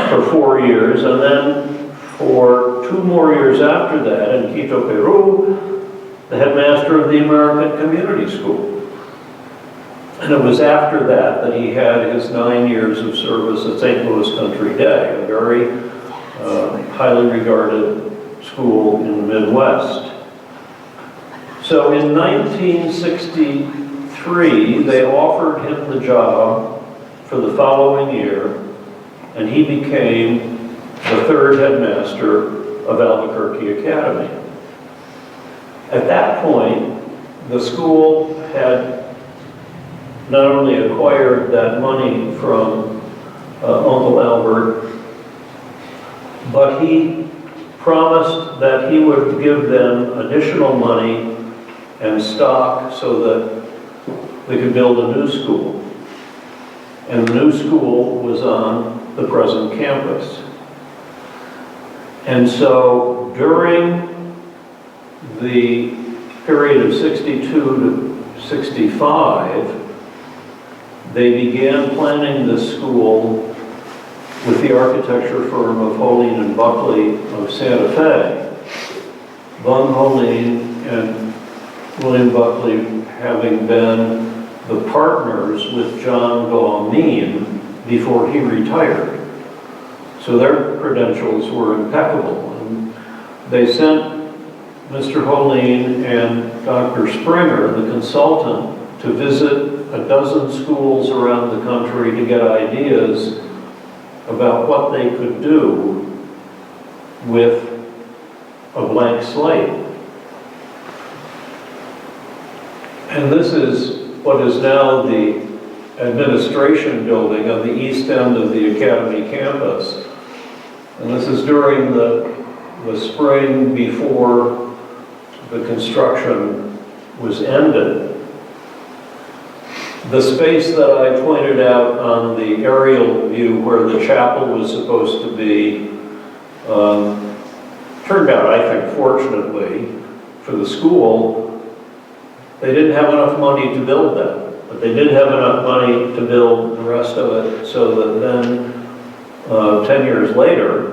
for 4 years, and then for 2 more years after that in Quito, Peru, the headmaster of the American Community School. And it was after that that he had his 9 years of service at St. Louis Country Day, a very highly regarded school in the Midwest. So in 1963, they offered him the job for the following year, and he became the 3rd headmaster of Albuquerque Academy. At that point, the school had not only acquired that money from Uncle Albert, but he promised that he would give them additional money and stock so that they could build a new school. And the new school was on the present campus. And so during the period of 62 to 65, they began planning this school with the architecture firm of Holine and Buckley of Santa Fe. Von Holine and William Buckley having been the partners with John Gaumine before he retired. So their credentials were impeccable. And they sent Mr. Holine and Dr. Springer, the consultant, to visit a dozen schools around the country to get ideas about what they could do with a blank slate. And this is what is now the administration building on the east end of the Academy campus. And this is during the spring before the construction was ended, the space that I pointed out on the aerial view where the chapel was supposed to be turned out, I think, fortunately for the school, they didn't have enough money to build that. But they did have enough money to build the rest of it, so that then, 10 years later,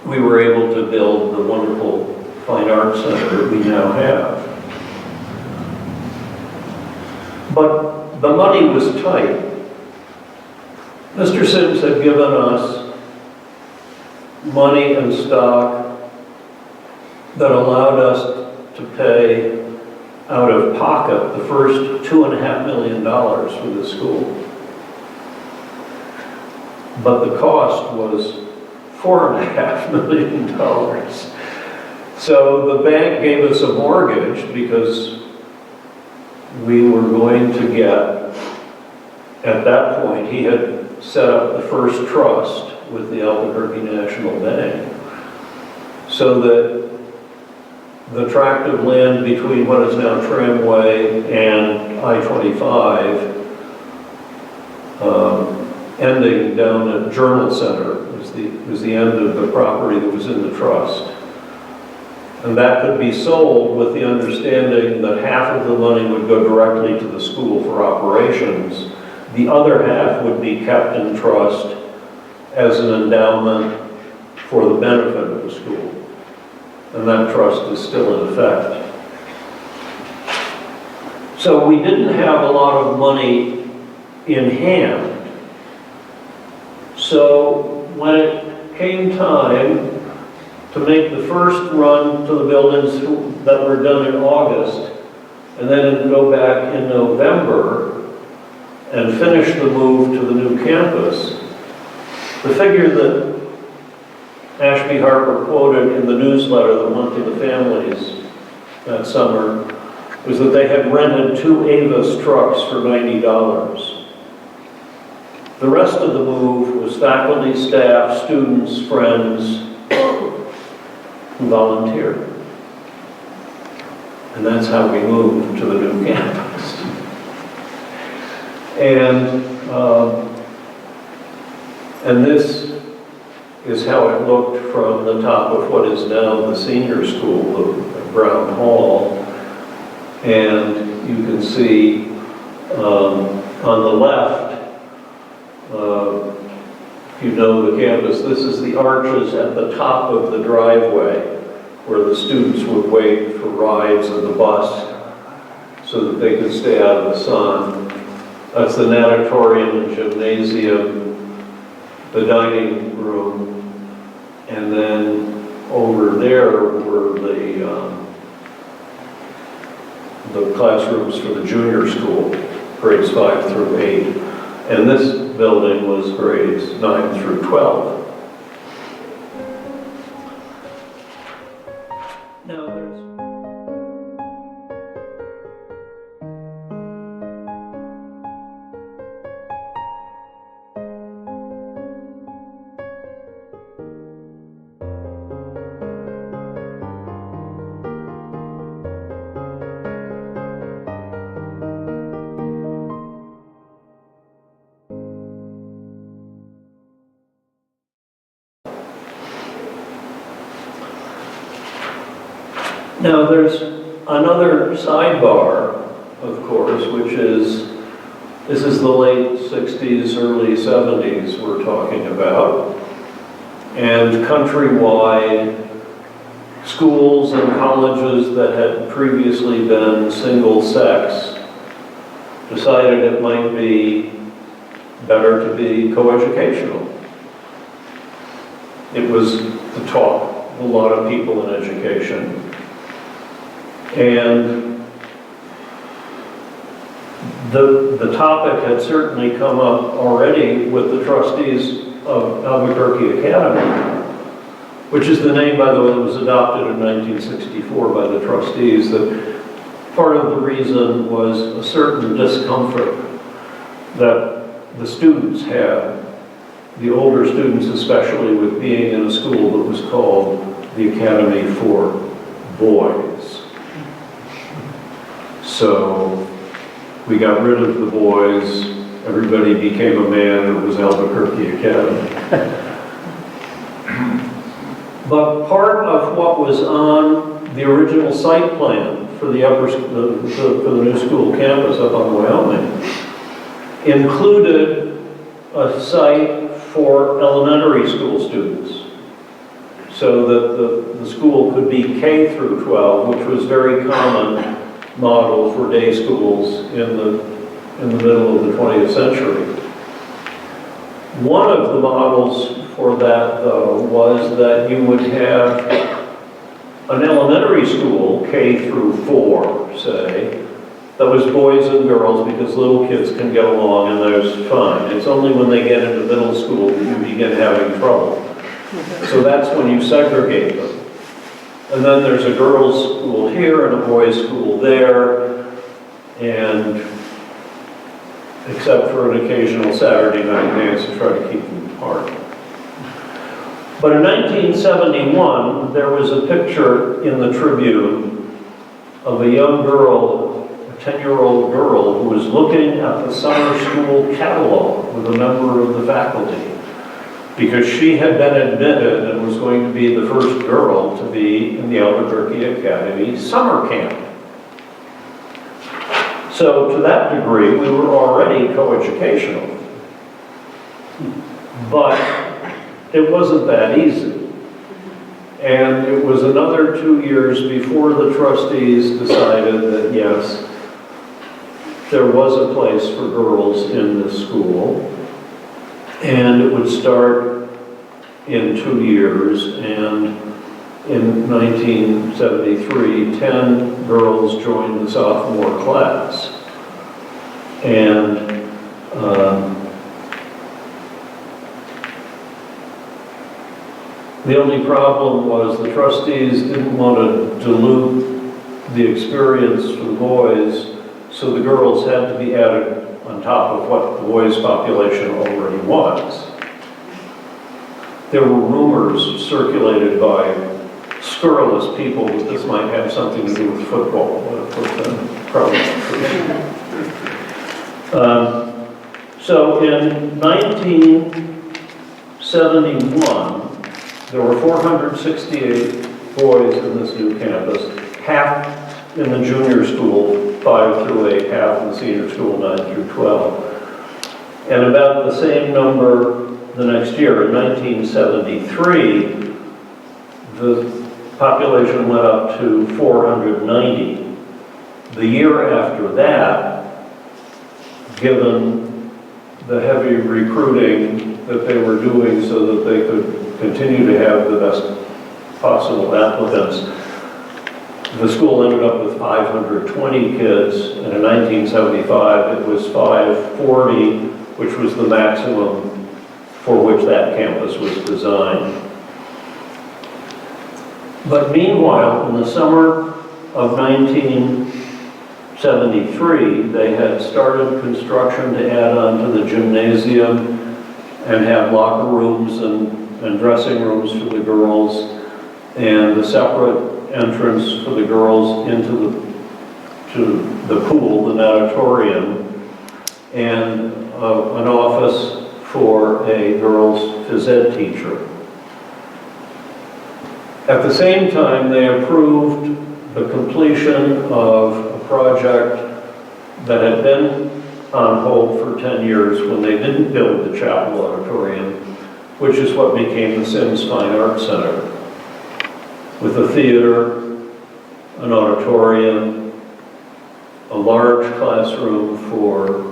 we were able to build the wonderful fine arts center that we now have. But the money was tight. Mr. Sims had given us money and stock that allowed us to pay out of pocket the first $2.5 million for the school. But the cost was $4.5 million. So the bank gave us a mortgage because we were going to get, at that point, he had set up the first trust with the Albuquerque National Bank, so that the tract of land between what is now Tramway and I-25, ending down at Journal Center, was the end of the property that was in the trust. And that could be sold with the understanding that half of the money would go directly to the school for operations. The other half would be kept in trust as an endowment for the benefit of the school. And that trust is still in effect. So we didn't have a lot of money in hand. So when it came time to make the first run to the buildings that were done in August, and then go back in November and finish the move to the new campus, the figure that Ashby Harper quoted in the newsletter that went to the families that summer was that they had rented 2 Avis trucks for $90. The rest of the move was faculty, staff, students, friends who volunteered. And that's how we moved to the new campus. And this is how it looked from the top of what is now the senior school, the Brown Hall. And you can see on the left, if you know the campus, this is the arches at the top of the driveway where the students would wait for rides of the bus so that they could stay out of the sun. That's the natatorium and gymnasium, the dining room, and then over there were the classrooms for the junior school, grades 5 through 8. And this building was grades 9 through 12. Now there's Now there's another sidebar, of course, which is, this is the late 60s, early 70s we're talking about. And countrywide, schools and colleges that had previously been single-sex decided it might be better to be coeducational. It was the talk of a lot of people in education. And the topic had certainly come up already with the trustees of Albuquerque Academy, which is the name, by the way, that was adopted in 1964 by the trustees. That part of the reason was a certain discomfort that the students had, the older students especially, with being in a school that was called the Academy for Boys. So we got rid of the boys, everybody became a man, and it was Albuquerque Academy. But part of what was on the original site plan for the for the new school campus up on Wyoming included a site for elementary school students, so that the school could be K through 12, which was very common model for day schools in the middle of the 20th century. One of the models for that, though, was that you would have an elementary school, K through 4, say, that was boys and girls because little kids can get along and there's fun. It's only when they get into middle school that you begin having trouble. So that's when you segregate them. And then there's a girls' school here and a boys' school there, and except for an occasional Saturday night dance to try to keep them apart. But in 1971, there was a picture in the Tribune of a young girl, a 10-year-old girl, who was looking at the summer school catalog with a member of the faculty, because she had been admitted and was going to be the first girl to be in the Albuquerque Academy summer camp. So to that degree, we were already coeducational. But it wasn't that easy. And it was another 2 years before the trustees decided that, yes, there was a place for girls in this school. And it would start in 2 years, and in 1973, 10 girls joined the sophomore class. And the only problem was the trustees didn't want to dilute the experience for the boys, so the girls had to be added on top of what the boys' population already was. There were rumors circulated by scurrilous people that this might have something to do with football, but of course that's probably so in 1971, there were 468 boys in this new campus, half in the junior school, 5 through 8, half in the senior school, 9 through 12. And about the same number the next year, in 1973, the population went up to 490. The year after that, given the heavy recruiting that they were doing so that they could continue to have the best possible applicants, the school ended up with 520 kids, and in 1975 it was 540, which was the maximum for which that campus was designed. But meanwhile, in the summer of 1973, they had started construction to add on to the gymnasium and have locker rooms and dressing rooms for the girls, and a separate entrance for the girls into the pool, the natatorium, and an office for a girls' phys ed teacher. At the same time, they approved the completion of a project that had been on hold for 10 years when they didn't build the chapel auditorium, which is what became the Sims Fine Arts Center, with a theater, an auditorium, a large classroom for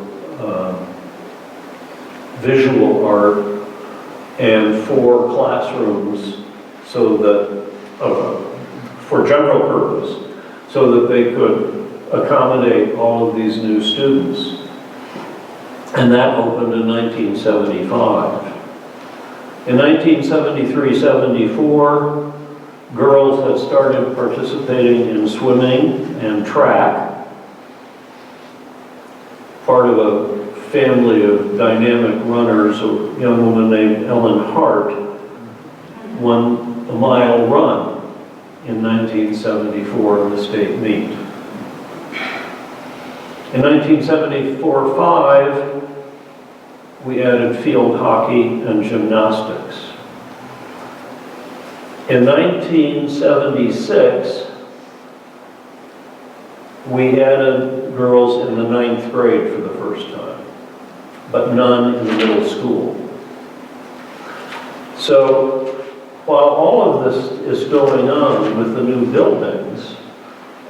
visual art, and 4 classrooms so that for general purpose, so that they could accommodate all of these new students. And that opened in 1975. In 1973-74, girls had started participating in swimming and track, part of a family of dynamic runners. A young woman named Ellen Hart won a mile run in 1974 in the state meet. In 1974-5, we added field hockey and gymnastics. In 1976, we added girls in the 9th grade for the first time, but none in the middle school. So while all of this is going on with the new buildings,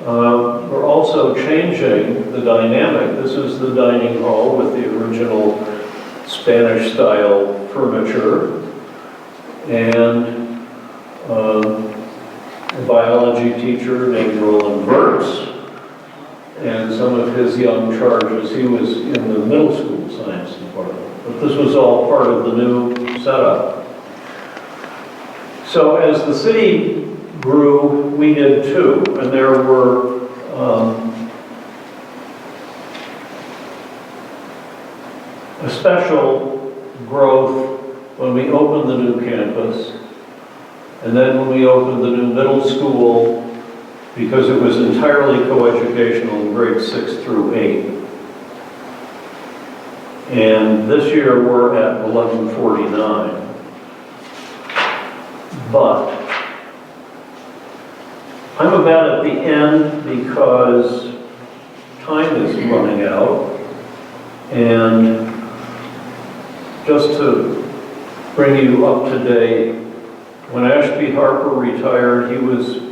we're also changing the dynamic. This is the dining hall with the original Spanish-style furniture, and a biology teacher named Roland Burtz, and some of his young charges. He was in the middle school science department, but this was all part of the new setup. So as the city grew, we did too, and there were a special growth when we opened the new campus, and then when we opened the new middle school, because it was entirely coeducational in grades 6 through 8. And this year we're at 1149. But I'm about at the end because time is running out, and just to bring you up to date, when Ashby Harper retired, he was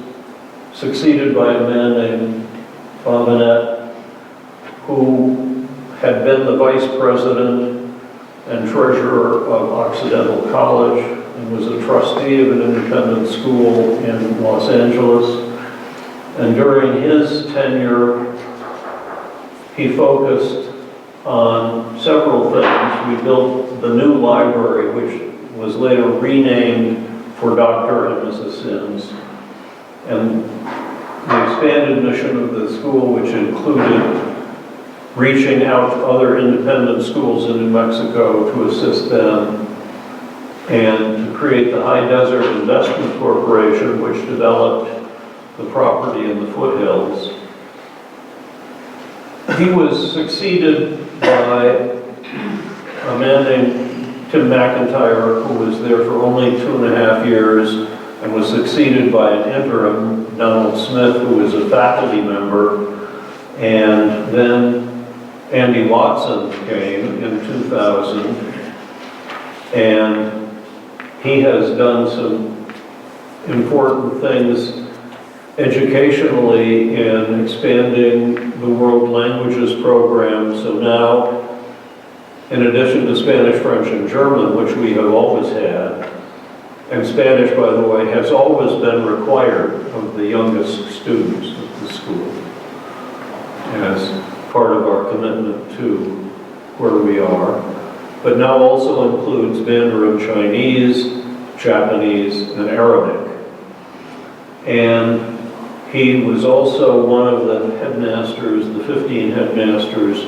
succeeded by a man named Bobinet, who had been the vice president and treasurer of Occidental College and was a trustee of an independent school in Los Angeles. And during his tenure, he focused on several things. We built the new library, which was later renamed for Dr. and Mrs. Sims. And the expanded mission of the school, which included reaching out to other independent schools in New Mexico to assist them, and to create the High Desert Investment Corporation, which developed the property in the foothills. He was succeeded by a man named Tim McIntyre, who was there for only 2.5 years, and was succeeded by an interim, Donald Smith, who was a faculty member, and then Andy Watson came in 2000, and he has done some important things educationally in expanding the World Languages program. So now, in addition to Spanish, French, and German, which we have always had, and Spanish, by the way, has always been required of the youngest students of the school as part of our commitment to where we are, but now also includes Mandarin Chinese, Japanese, and Arabic. And he was also one of the headmasters, the 15 headmasters,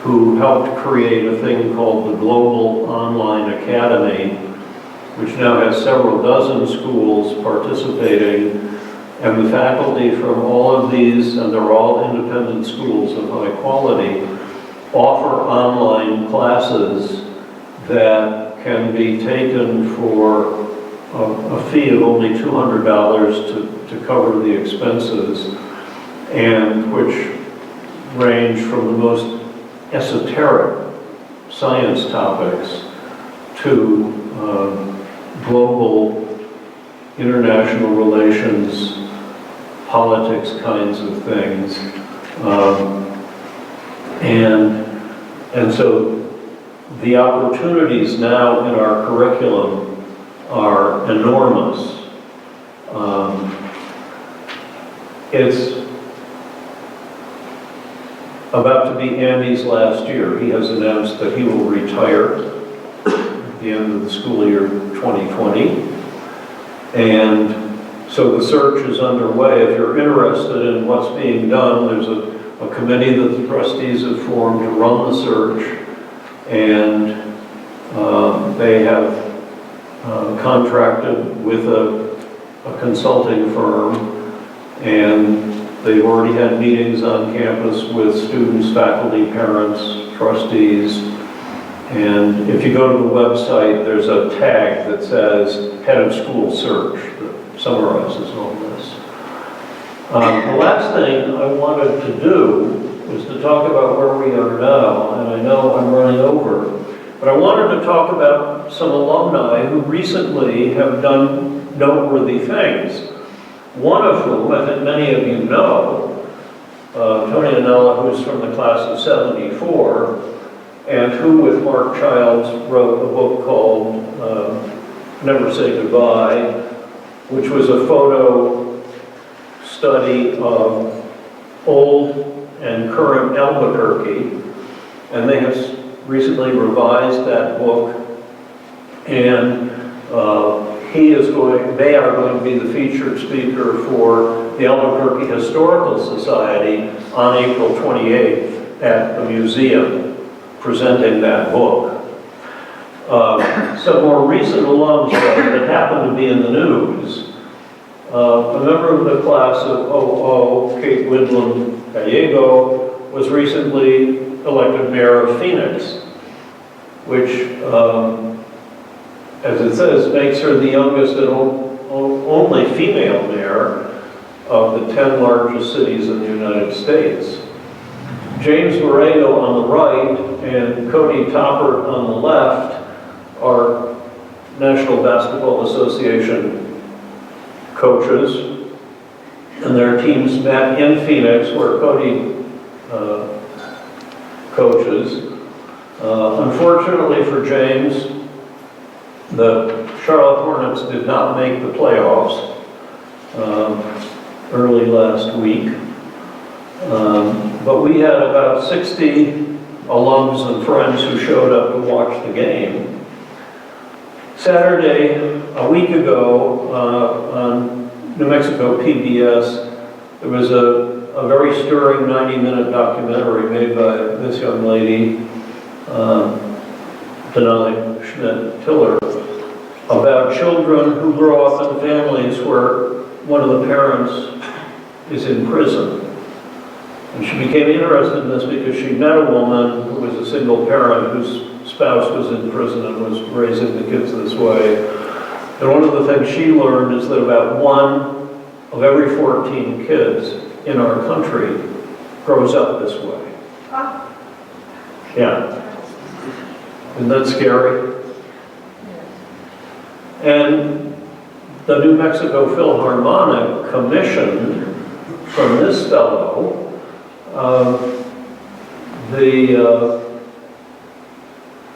who helped create a thing called the Global Online Academy, which now has several dozen schools participating, and the faculty from all of these, and they're all independent schools of high quality, offer online classes that can be taken for a fee of only $200 to cover the expenses, and which range from the most esoteric science topics to global international relations, politics kinds of things. And so the opportunities now in our curriculum are enormous. It's about to be Andy's last year. He has announced that he will retire at the end of the school year 2020. And so the search is underway. If you're interested in what's being done, there's a committee that the trustees have formed to run the search, and they have contracted with a consulting firm, and They've already had meetings on campus with students, faculty, parents, trustees. And if you go to the website, there's a tag that says Head of School Search that summarizes all this. The last thing I wanted to do was to talk about where we are now, and I know I'm running over, but I wanted to talk about some alumni who recently have done noteworthy things. One of whom, I think many of you know, Tony Anella, who's from the class of '74, and who with Mark Childs wrote a book called Never Say Goodbye, which was a photo study of old and current Albuquerque, and they have recently revised that book, and they are going to be the featured speaker for the Albuquerque Historical Society on April 28th at the museum, presenting that book. Some more recent alums that happen to be in the news. A member of the class of '00, Kate Woodland Gallego, was recently elected mayor of Phoenix, which, as it says, makes her the youngest and only female mayor of the 10 largest cities in the United States. James Borrego on the right and Cody Toppert on the left are National Basketball Association coaches, and their teams met in Phoenix where Cody coaches. Unfortunately for James, the Charlotte Hornets did not make the playoffs early last week. But we had about 60 alums and friends who showed up to watch the game. Saturday, a week ago, on New Mexico PBS, there was a very stirring 90-minute documentary made by this young lady, Denali Schmidt-Tiller, about children who grow up in families where one of the parents is in prison. And she became interested in this because she met a woman who was a single parent whose spouse was in prison and was raising the kids this way. And one of the things she learned is that about 1 of every 14 kids in our country grows up this way. Yeah. Isn't that scary? And the New Mexico Philharmonic commissioned from this fellow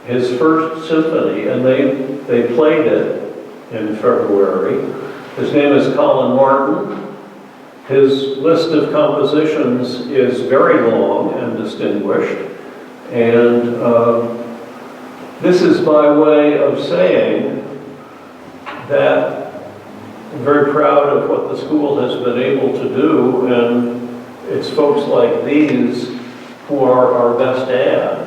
his first symphony, and they played it in February. His name is Colin Martin. His list of compositions is very long and distinguished, and this is by way of saying that I'm very proud of what the school has been able to do, and it's folks like these who are our best add.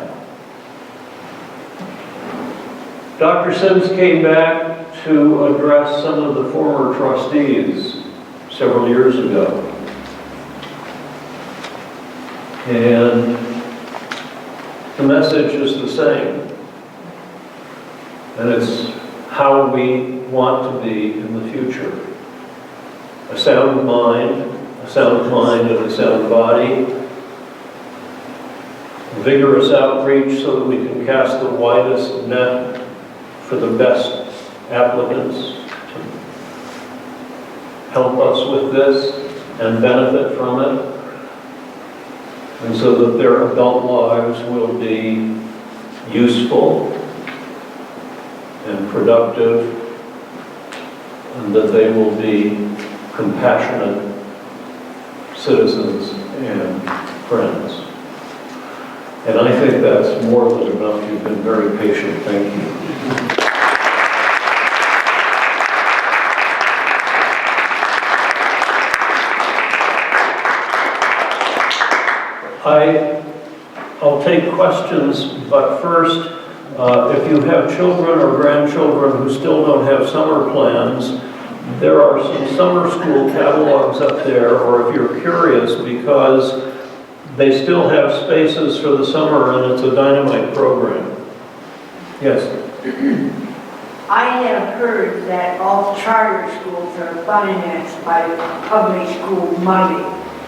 Dr. Sims came back to address some of the former trustees several years ago. And the message is the same. And it's how we want to be in the future. A sound mind and a sound body. Vigorous outreach so that we can cast the widest net for the best applicants to help us with this and benefit from it, and so that their adult lives will be useful and productive, and that they will be compassionate citizens and friends. And I think that's more than enough. You've been very patient. Thank you. I'll take questions, but first, if you have children or grandchildren who still don't have summer plans, There are some summer school catalogs up there, or if you're curious, because they still have spaces for the summer and it's a dynamite program. Yes? I have heard that all charter schools are financed by public school money.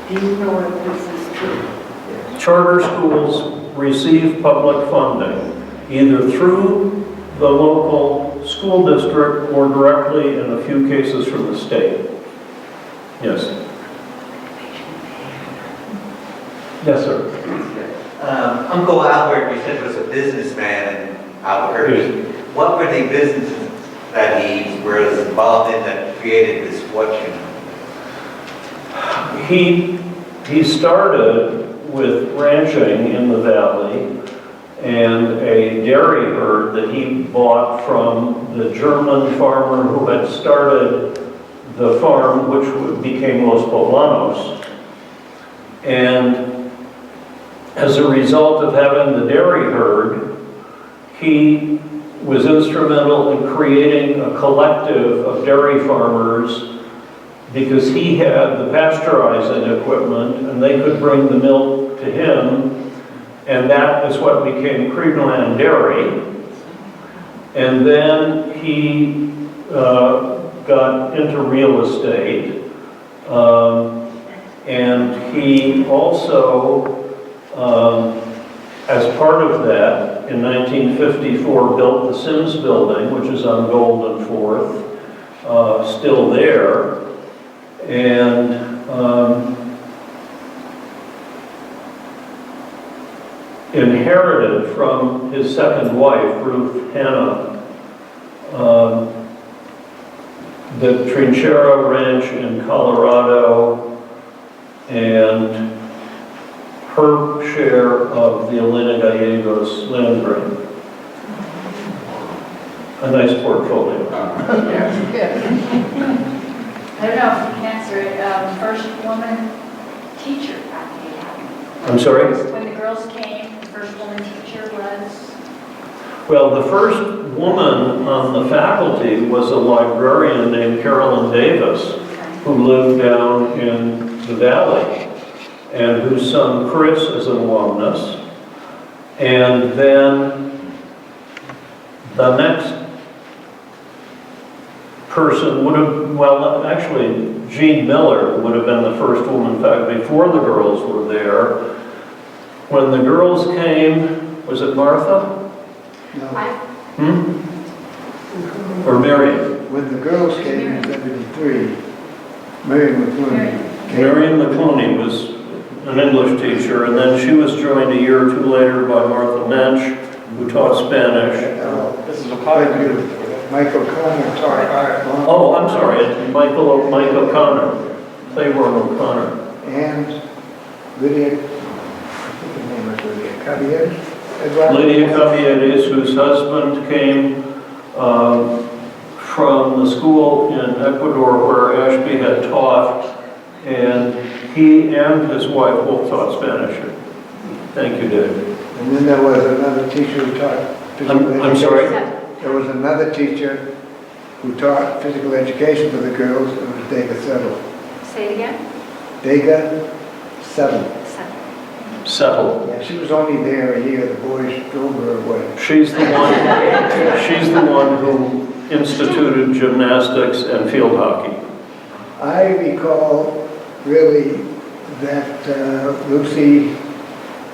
Do you know if this is true? Charter schools receive public funding, either through the local school district or directly, in a few cases, from the state. Yes? Yes, sir. Uncle Albert, you said was a businessman in Albuquerque. What were the businesses that he was involved in that created this fortune? He started with ranching in the valley and a dairy herd that he bought from the German farmer who had started the farm, which became Los Poblanos. And as a result of having the dairy herd, he was instrumental in creating a collective of dairy farmers because he had the pasteurizing equipment and they could bring the milk to him, and that is what became Creedland Dairy. And then he got into real estate, and he also, as part of that, in 1954 built the Sims building, which is on Golden 4th, still there, and inherited from his second wife, Ruth Hanna, the Trinchera Ranch in Colorado, and her share of the Elena Gallegos land grant. A nice portfolio. I don't know if you can answer it. First woman teacher at the academy. I'm sorry? When the girls came, the first woman teacher was? Well, the first woman on the faculty was a librarian named Carolyn Davis, who lived down in the valley, and whose son Chris is an alumnus. And then the next person would have, well, actually, Jean Miller would have been the first woman faculty before the girls were there. When the girls came, was it Martha? No. Or Miriam? When the girls came in 73, Miriam McClooney came. Miriam McClooney was an English teacher, and then she was joined a year or two later by Martha Mensch, who taught Spanish. This is a Michael Connor taught art. Oh, I'm sorry, Mike O'Connor, Claiborne O'Connor. And Lydia, I think her name was Lydia Caballero. Lydia Caviedes, whose husband came from the school in Ecuador where Ashby had taught, and he and his wife both taught Spanish. Thank you, Dave. And then there was another teacher who taught physical education. I'm sorry? There was another teacher who taught physical education for the girls. It was Dega Settle. Say it again? Dega Settle. Settle. Yeah, she was only there a year. The boys drove her away. She's the one who instituted gymnastics and field hockey. I recall really that Lucy.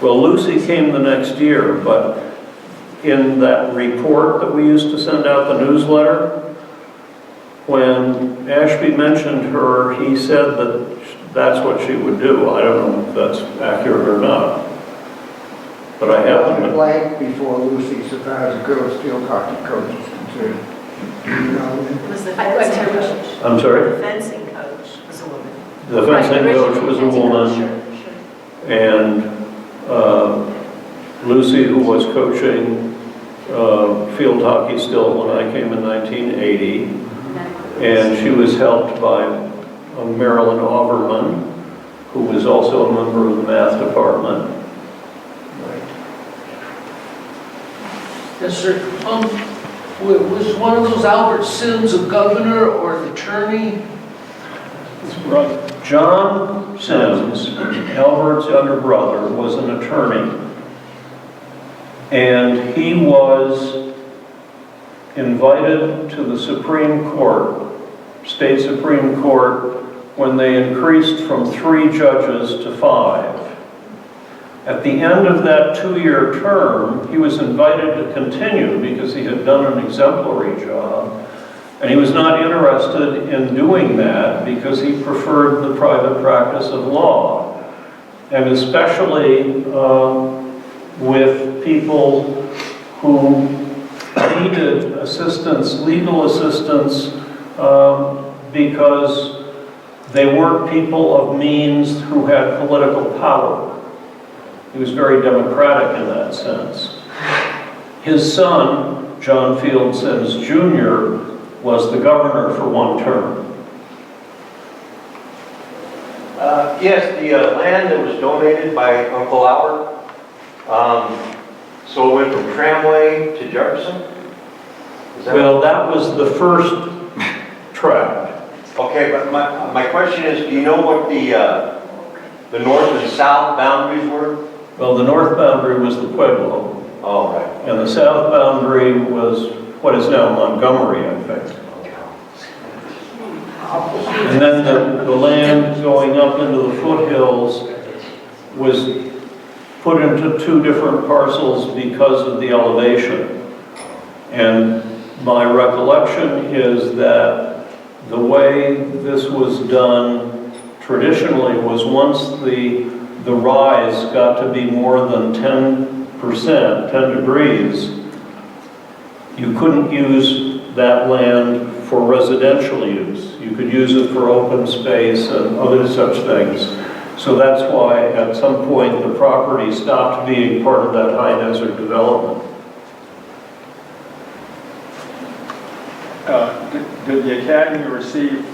Well, Lucy came the next year, but in that report that we used to send out, the newsletter, when Ashby mentioned her, he said that that's what she would do. I don't know if that's accurate or not, but I happen to. Blank before Lucy, so far as the girls' field hockey coach is concerned. You know, It was the fencing coach. I'm sorry? The fencing coach was a woman. The fencing coach was a woman, and Lucy, who was coaching field hockey still when I came in 1980, and she was helped by Marilyn Overman, who was also a member of the math department. Yes, sir. Was one of those Albert Sims a governor or an attorney? His brother. John Sims, Albert's younger brother, was an attorney. And he was invited to the Supreme Court, state Supreme Court, when they increased from 3 judges to 5. At the end of that 2-year term, he was invited to continue because he had done an exemplary job. And he was not interested in doing that because he preferred the private practice of law. And especially with people who needed assistance, legal assistance, because they weren't people of means who had political power. He was very democratic in that sense. His son, John Field Sims Jr., was the governor for 1 term. Yes, the land that was donated by Uncle Albert, so it went from Tramway to Jefferson? Is that Well, that was the first tract. Okay, but my question is, do you know what the north and south boundaries were? Well, the north boundary was the Pueblo, Oh, right. and the south boundary was what is now Montgomery, I think. And then the land going up into the foothills was put into 2 different parcels because of the elevation. And my recollection is that the way this was done traditionally was once the rise got to be more than 10%, 10 degrees, you couldn't use that land for residential use. You could use it for open space and other such things. So that's why at some point the property stopped being part of that high desert development. Did the Academy receive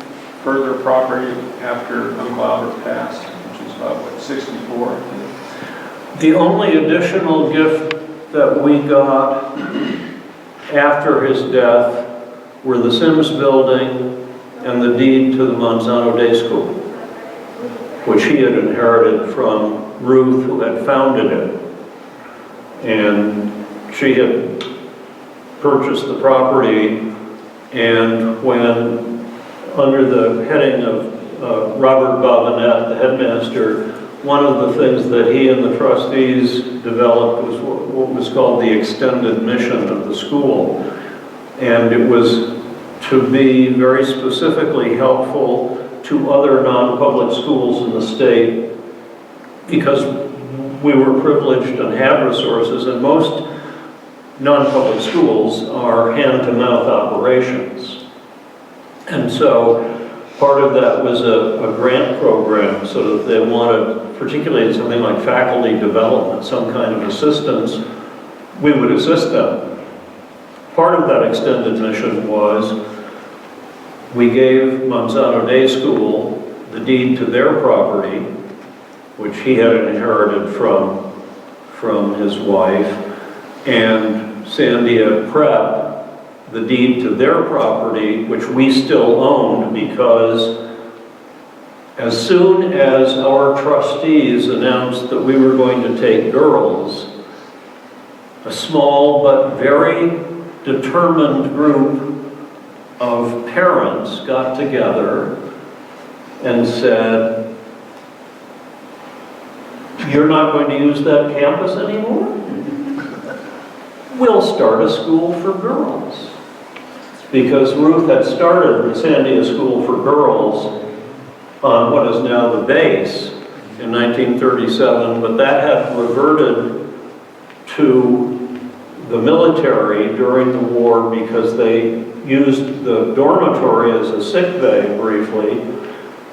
further property after Uncle Albert passed, which was about, what, 64? The only additional gift that we got after his death were the Sims building and the deed to the Manzano Day School, which he had inherited from Ruth, who had founded it. And she had purchased the property, and when, under the heading of Robert Bobinet, the headmaster, one of the things that he and the trustees developed was what was called the extended mission of the school. And it was to be very specifically helpful to other non-public schools in the state because we were privileged and had resources, and most non-public schools are hand-to-mouth operations. And so part of that was a grant program, so that they wanted, particularly something like faculty development, some kind of assistance, we would assist them. Part of that extended mission was we gave Manzano Day School the deed to their property, which he had inherited from his wife, and Sandia Prep, the deed to their property, which we still owned, because as soon as our trustees announced that we were going to take girls, a small but very determined group of parents got together and said, "You're not going to use that campus anymore? We'll start a school for girls." Because Ruth had started the Sandia School for Girls on what is now the base in 1937, but that had reverted to the military during the war because they used the dormitory as a sick bay briefly,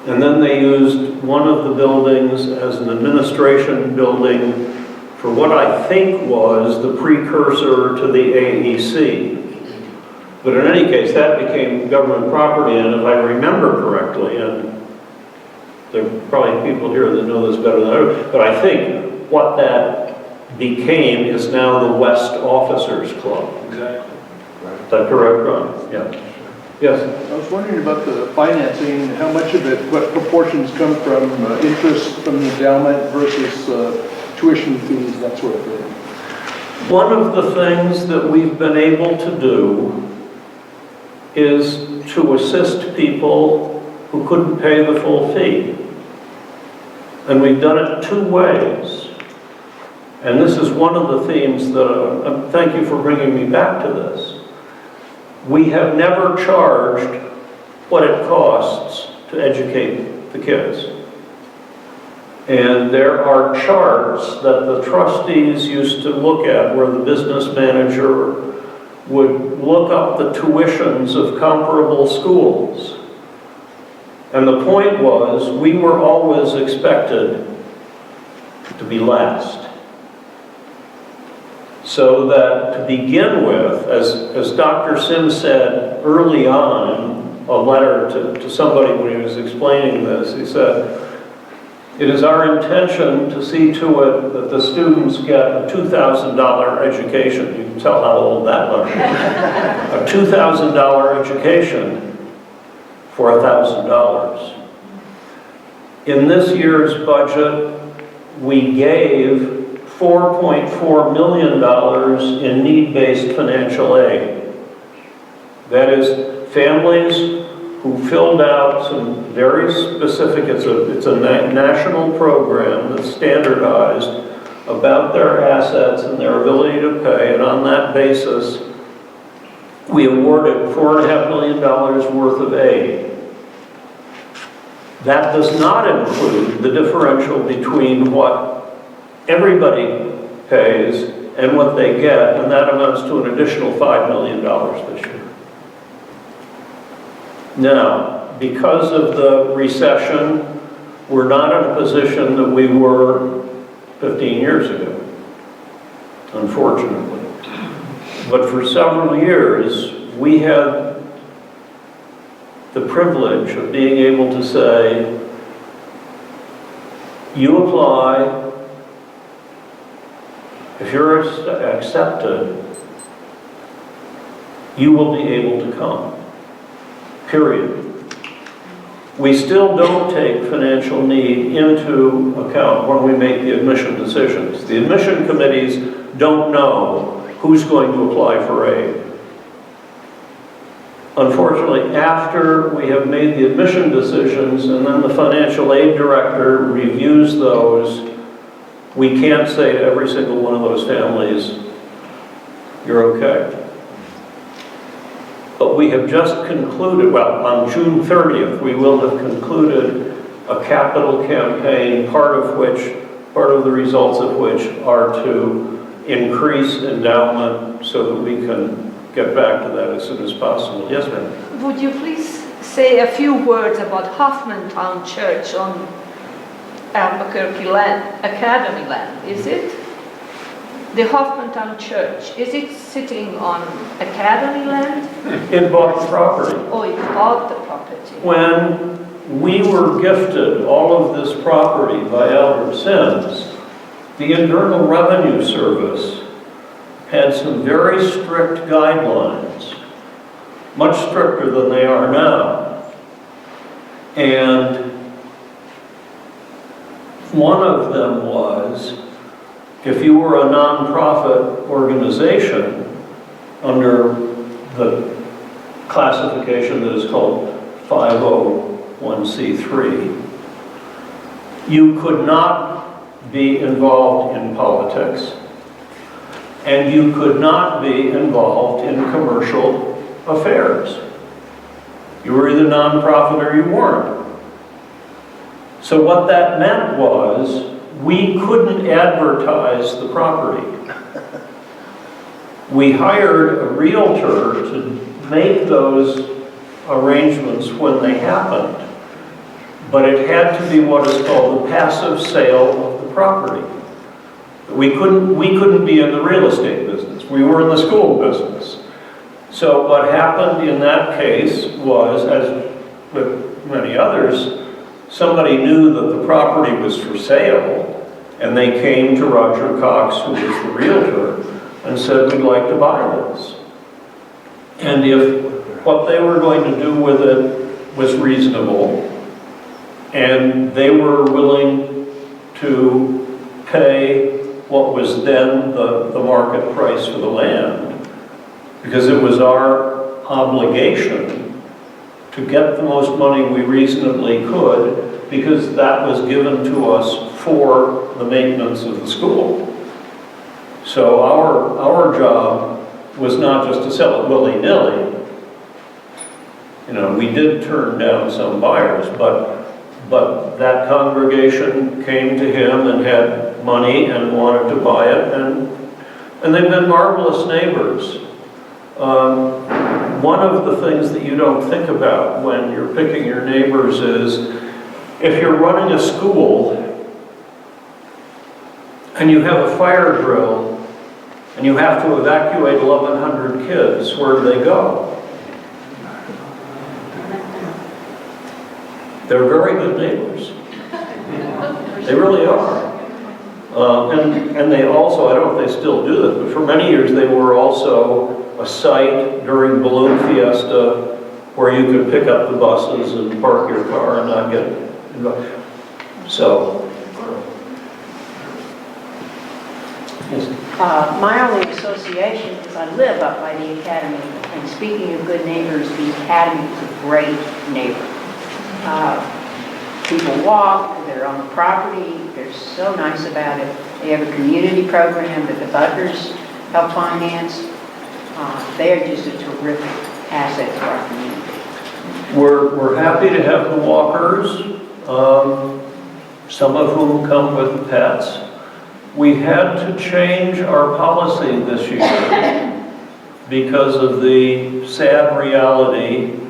and then they used one of the buildings as an administration building for what I think was the precursor to the AEC. But in any case, that became government property, and if I remember correctly, and there are probably people here that know this better than I do, but I think what that became is now the West Officers Club. Exactly. that correct, Ron? Yeah. Yes? I was wondering about the financing, how much of it, what proportions come from interest from the endowment versus tuition fees, that sort of thing? One of the things that we've been able to do is to assist people who couldn't pay the full fee. And we've done it two ways. And this is one of the themes that, thank you for bringing me back to this. We have never charged what it costs to educate the kids. And there are charts that the trustees used to look at where the business manager would look up the tuitions of comparable schools. And the point was, we were always expected to be last. So that to begin with, as Dr. Sims said early on, a letter to somebody when he was explaining this, he said, "It is our intention to see to it that the students get a $2,000 education." You can tell how old that letter is. A $2,000 education for $1,000. In this year's budget, we gave $4.4 million in need-based financial aid. That is, families who filled out some very specific, it's a national program that's standardized about their assets and their ability to pay, and on that basis, we awarded $4.5 million worth of aid. That does not include the differential between what everybody pays and what they get, and that amounts to an additional $5 million this year. Now, because of the recession, we're not in a position that we were 15 years ago, unfortunately. But for several years, we had the privilege of being able to say, you apply, if you're accepted, you will be able to come, period. We still don't take financial need into account when we make the admission decisions. The admission committees don't know who's going to apply for aid. Unfortunately, after we have made the admission decisions and then the financial aid director reviews those, we can't say to every single one of those families, you're okay. But we have just concluded, well, on June 30th, we will have concluded a capital campaign, part of the results of which are to increase endowment so that we can get back to that as soon as possible. Yes, ma'am? Would you please say a few words about Hoffmantown Church on Albuquerque Academy land? Is it? The Hoffmantown Church, is it sitting on Academy land? It bought the property. Oh, it bought the property. When we were gifted all of this property by Albert Sims, the Internal Revenue Service had some very strict guidelines, much stricter than they are now. And one of them was, if you were a nonprofit organization under the classification that is called 501c3, you could not be involved in politics, and you could not be involved in commercial affairs. You were either nonprofit or you weren't. So what that meant was, we couldn't advertise the property. We hired a realtor to make those arrangements when they happened, but it had to be what is called the passive sale of the property. We couldn't be in the real estate business. We were in the school business. So what happened in that case was, as with many others, somebody knew that the property was for sale, and they came to Roger Cox, who was the realtor, and said, we'd like to buy this. And if what they were going to do with it was reasonable, and they were willing to pay what was then the market price for the land, because it was our obligation to get the most money we reasonably could, because that was given to us for the maintenance of the school. So our job was not just to sell it willy-nilly. You know, we did turn down some buyers, but that congregation came to him and had money and wanted to buy it, and they've been marvelous neighbors. One of the things that you don't think about when you're picking your neighbors is, if you're running a school and you have a fire drill and you have to evacuate 1,100 kids, where do they go? They're very good neighbors. They really are. And they also, I don't know if they still do this, but for many years they were also a site during Balloon Fiesta where you could pick up the buses and park your car and not get involved. So, yes. My only association is I live up by the Academy, and speaking of good neighbors, the Academy is a great neighbor. People walk, they're on the property, they're so nice about it. They have a community program that the Buckers help finance. They are just a terrific asset to our community. We're happy to have the walkers, some of whom come with pets. We had to change our policy this year because of the sad reality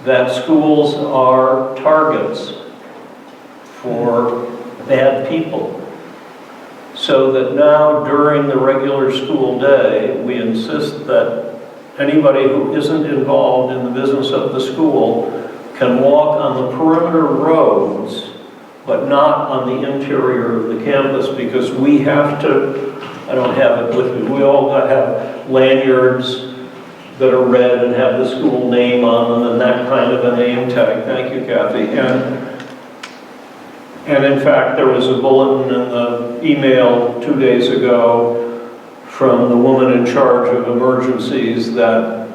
that schools are targets for bad people. So that now during the regular school day, we insist that anybody who isn't involved in the business of the school can walk on the perimeter roads, but not on the interior of the campus, because we have to, I don't have it with me, we all have lanyards that are red and have the school name on them and that kind of a name tag. Thank you, Kathy. And in fact, there was a bulletin in the email 2 days ago from the woman in charge of emergencies that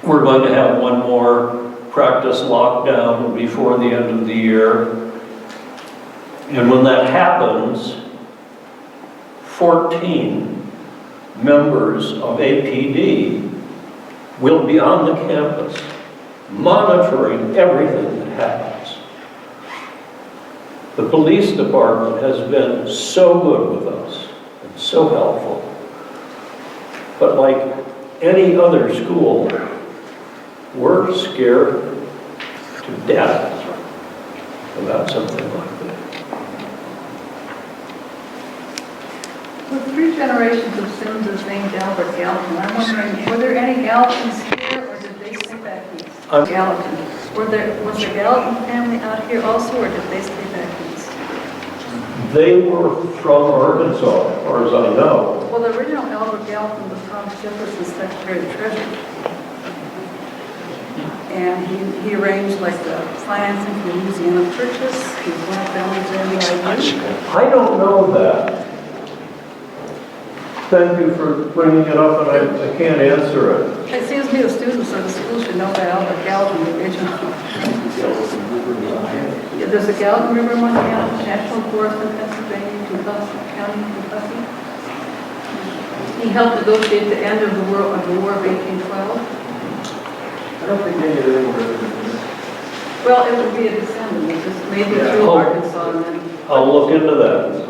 we're going to have one more practice lockdown before the end of the year. And when that happens, 14 members of APD will be on the campus monitoring everything that happens. The police department has been so good with us and so helpful. But like any other school, we're scared to death about something like that. With 3 generations of students named Albert Gallatin, I'm wondering, were there any Gallatins here, or did they stay back east? Gallatin. Was the Gallatin family out here also, or did they stay back east? They were from Arkansas, as far as I know. Well, the original Albert Gallatin was Thomas Jefferson's Secretary of Treasury. And he arranged like the financing for Louisiana Purchase. He was one of the founders of I don't know that. Thank you for bringing it up, and I can't answer it. It seems to me the students of the school should know that Albert Gallatin was original. Yeah, there's a Gallatin River, Montana, National Forest in Pennsylvania, County, Kentucky. He helped negotiate the end of the War of 1812. I don't think any of them were. Well, it would be a descendant, it's maybe through Arkansas and then. I'll look into that,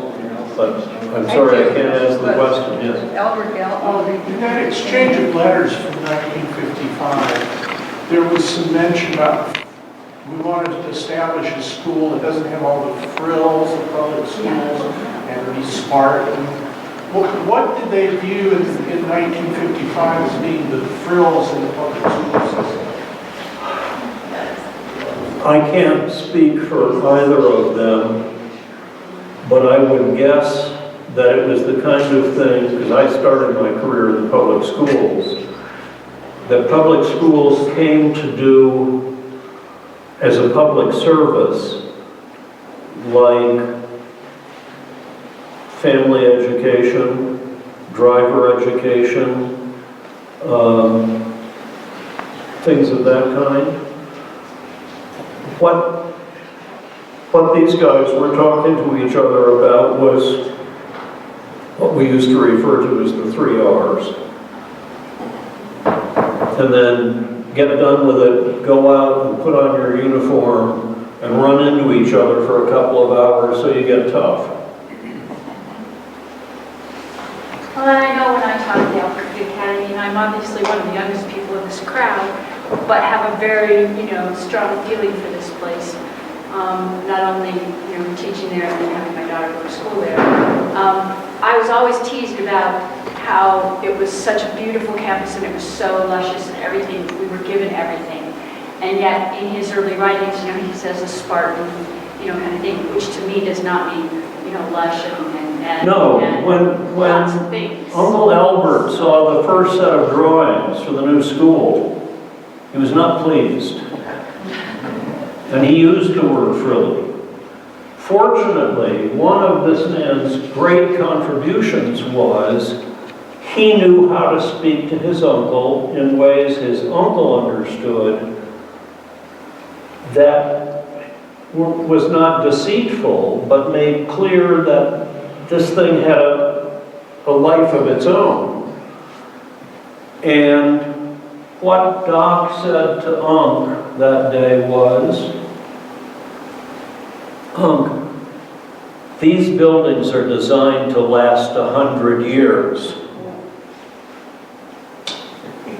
but I'm sorry I can't answer the question, yes. Albert Gallatin. In that exchange of letters from 1955, there was some mention about we wanted to establish a school that doesn't have all the frills of public schools and be smart. And what did they view in 1955 as being the frills in the public school system? I can't speak for either of them, but I would guess that it was the kind of thing, because I started my career in the public schools, that public schools came to do as a public service, like family education, driver education, things of that kind. What these guys were talking to each other about was what we used to refer to as the 3 R's. And then get done with it, go out and put on your uniform and run into each other for a couple of hours so you get tough. Well, I know when I taught at the Albuquerque Academy, and I'm obviously one of the youngest people in this crowd, but have a very, strong feeling for this place. Not only, teaching there and then having my daughter go to school there. I was always teased about how it was such a beautiful campus and it was so luscious and everything, we were given everything. And yet in his early writings, he says a Spartan, kind of thing, which to me does not mean, lush and No, and when lots of things. Uncle Albert saw the first set of drawings for the new school, he was not pleased. And he used the word frilly. Fortunately, one of this man's great contributions was he knew how to speak to his uncle in ways his uncle understood that was not deceitful, but made clear that this thing had a life of its own. And what Doc said to Unc that day was, Unc, these buildings are designed to last 100 years.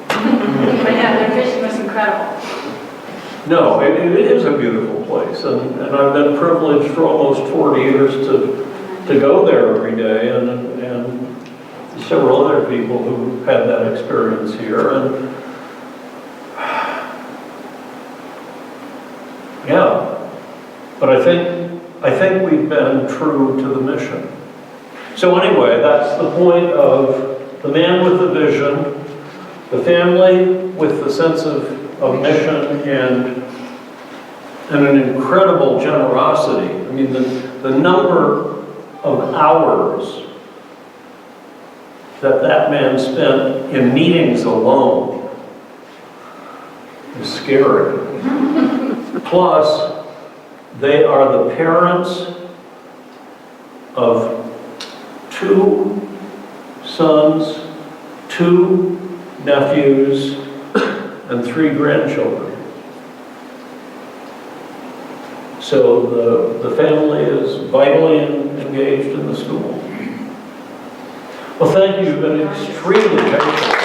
But yeah, their vision was incredible. No, it is a beautiful place, and I've been privileged for almost 40 years to go there every day, and several other people who had that experience here. And yeah, but I think we've been true to the mission. So anyway, that's the point of the man with the vision, the family with the sense of mission and an incredible generosity. I mean, the number of hours that man spent in meetings alone is scary. Plus, they are the parents of 2 sons, 2 nephews, and 3 grandchildren. So the family is vitally engaged in the school. Well, thank you. You've been extremely patient.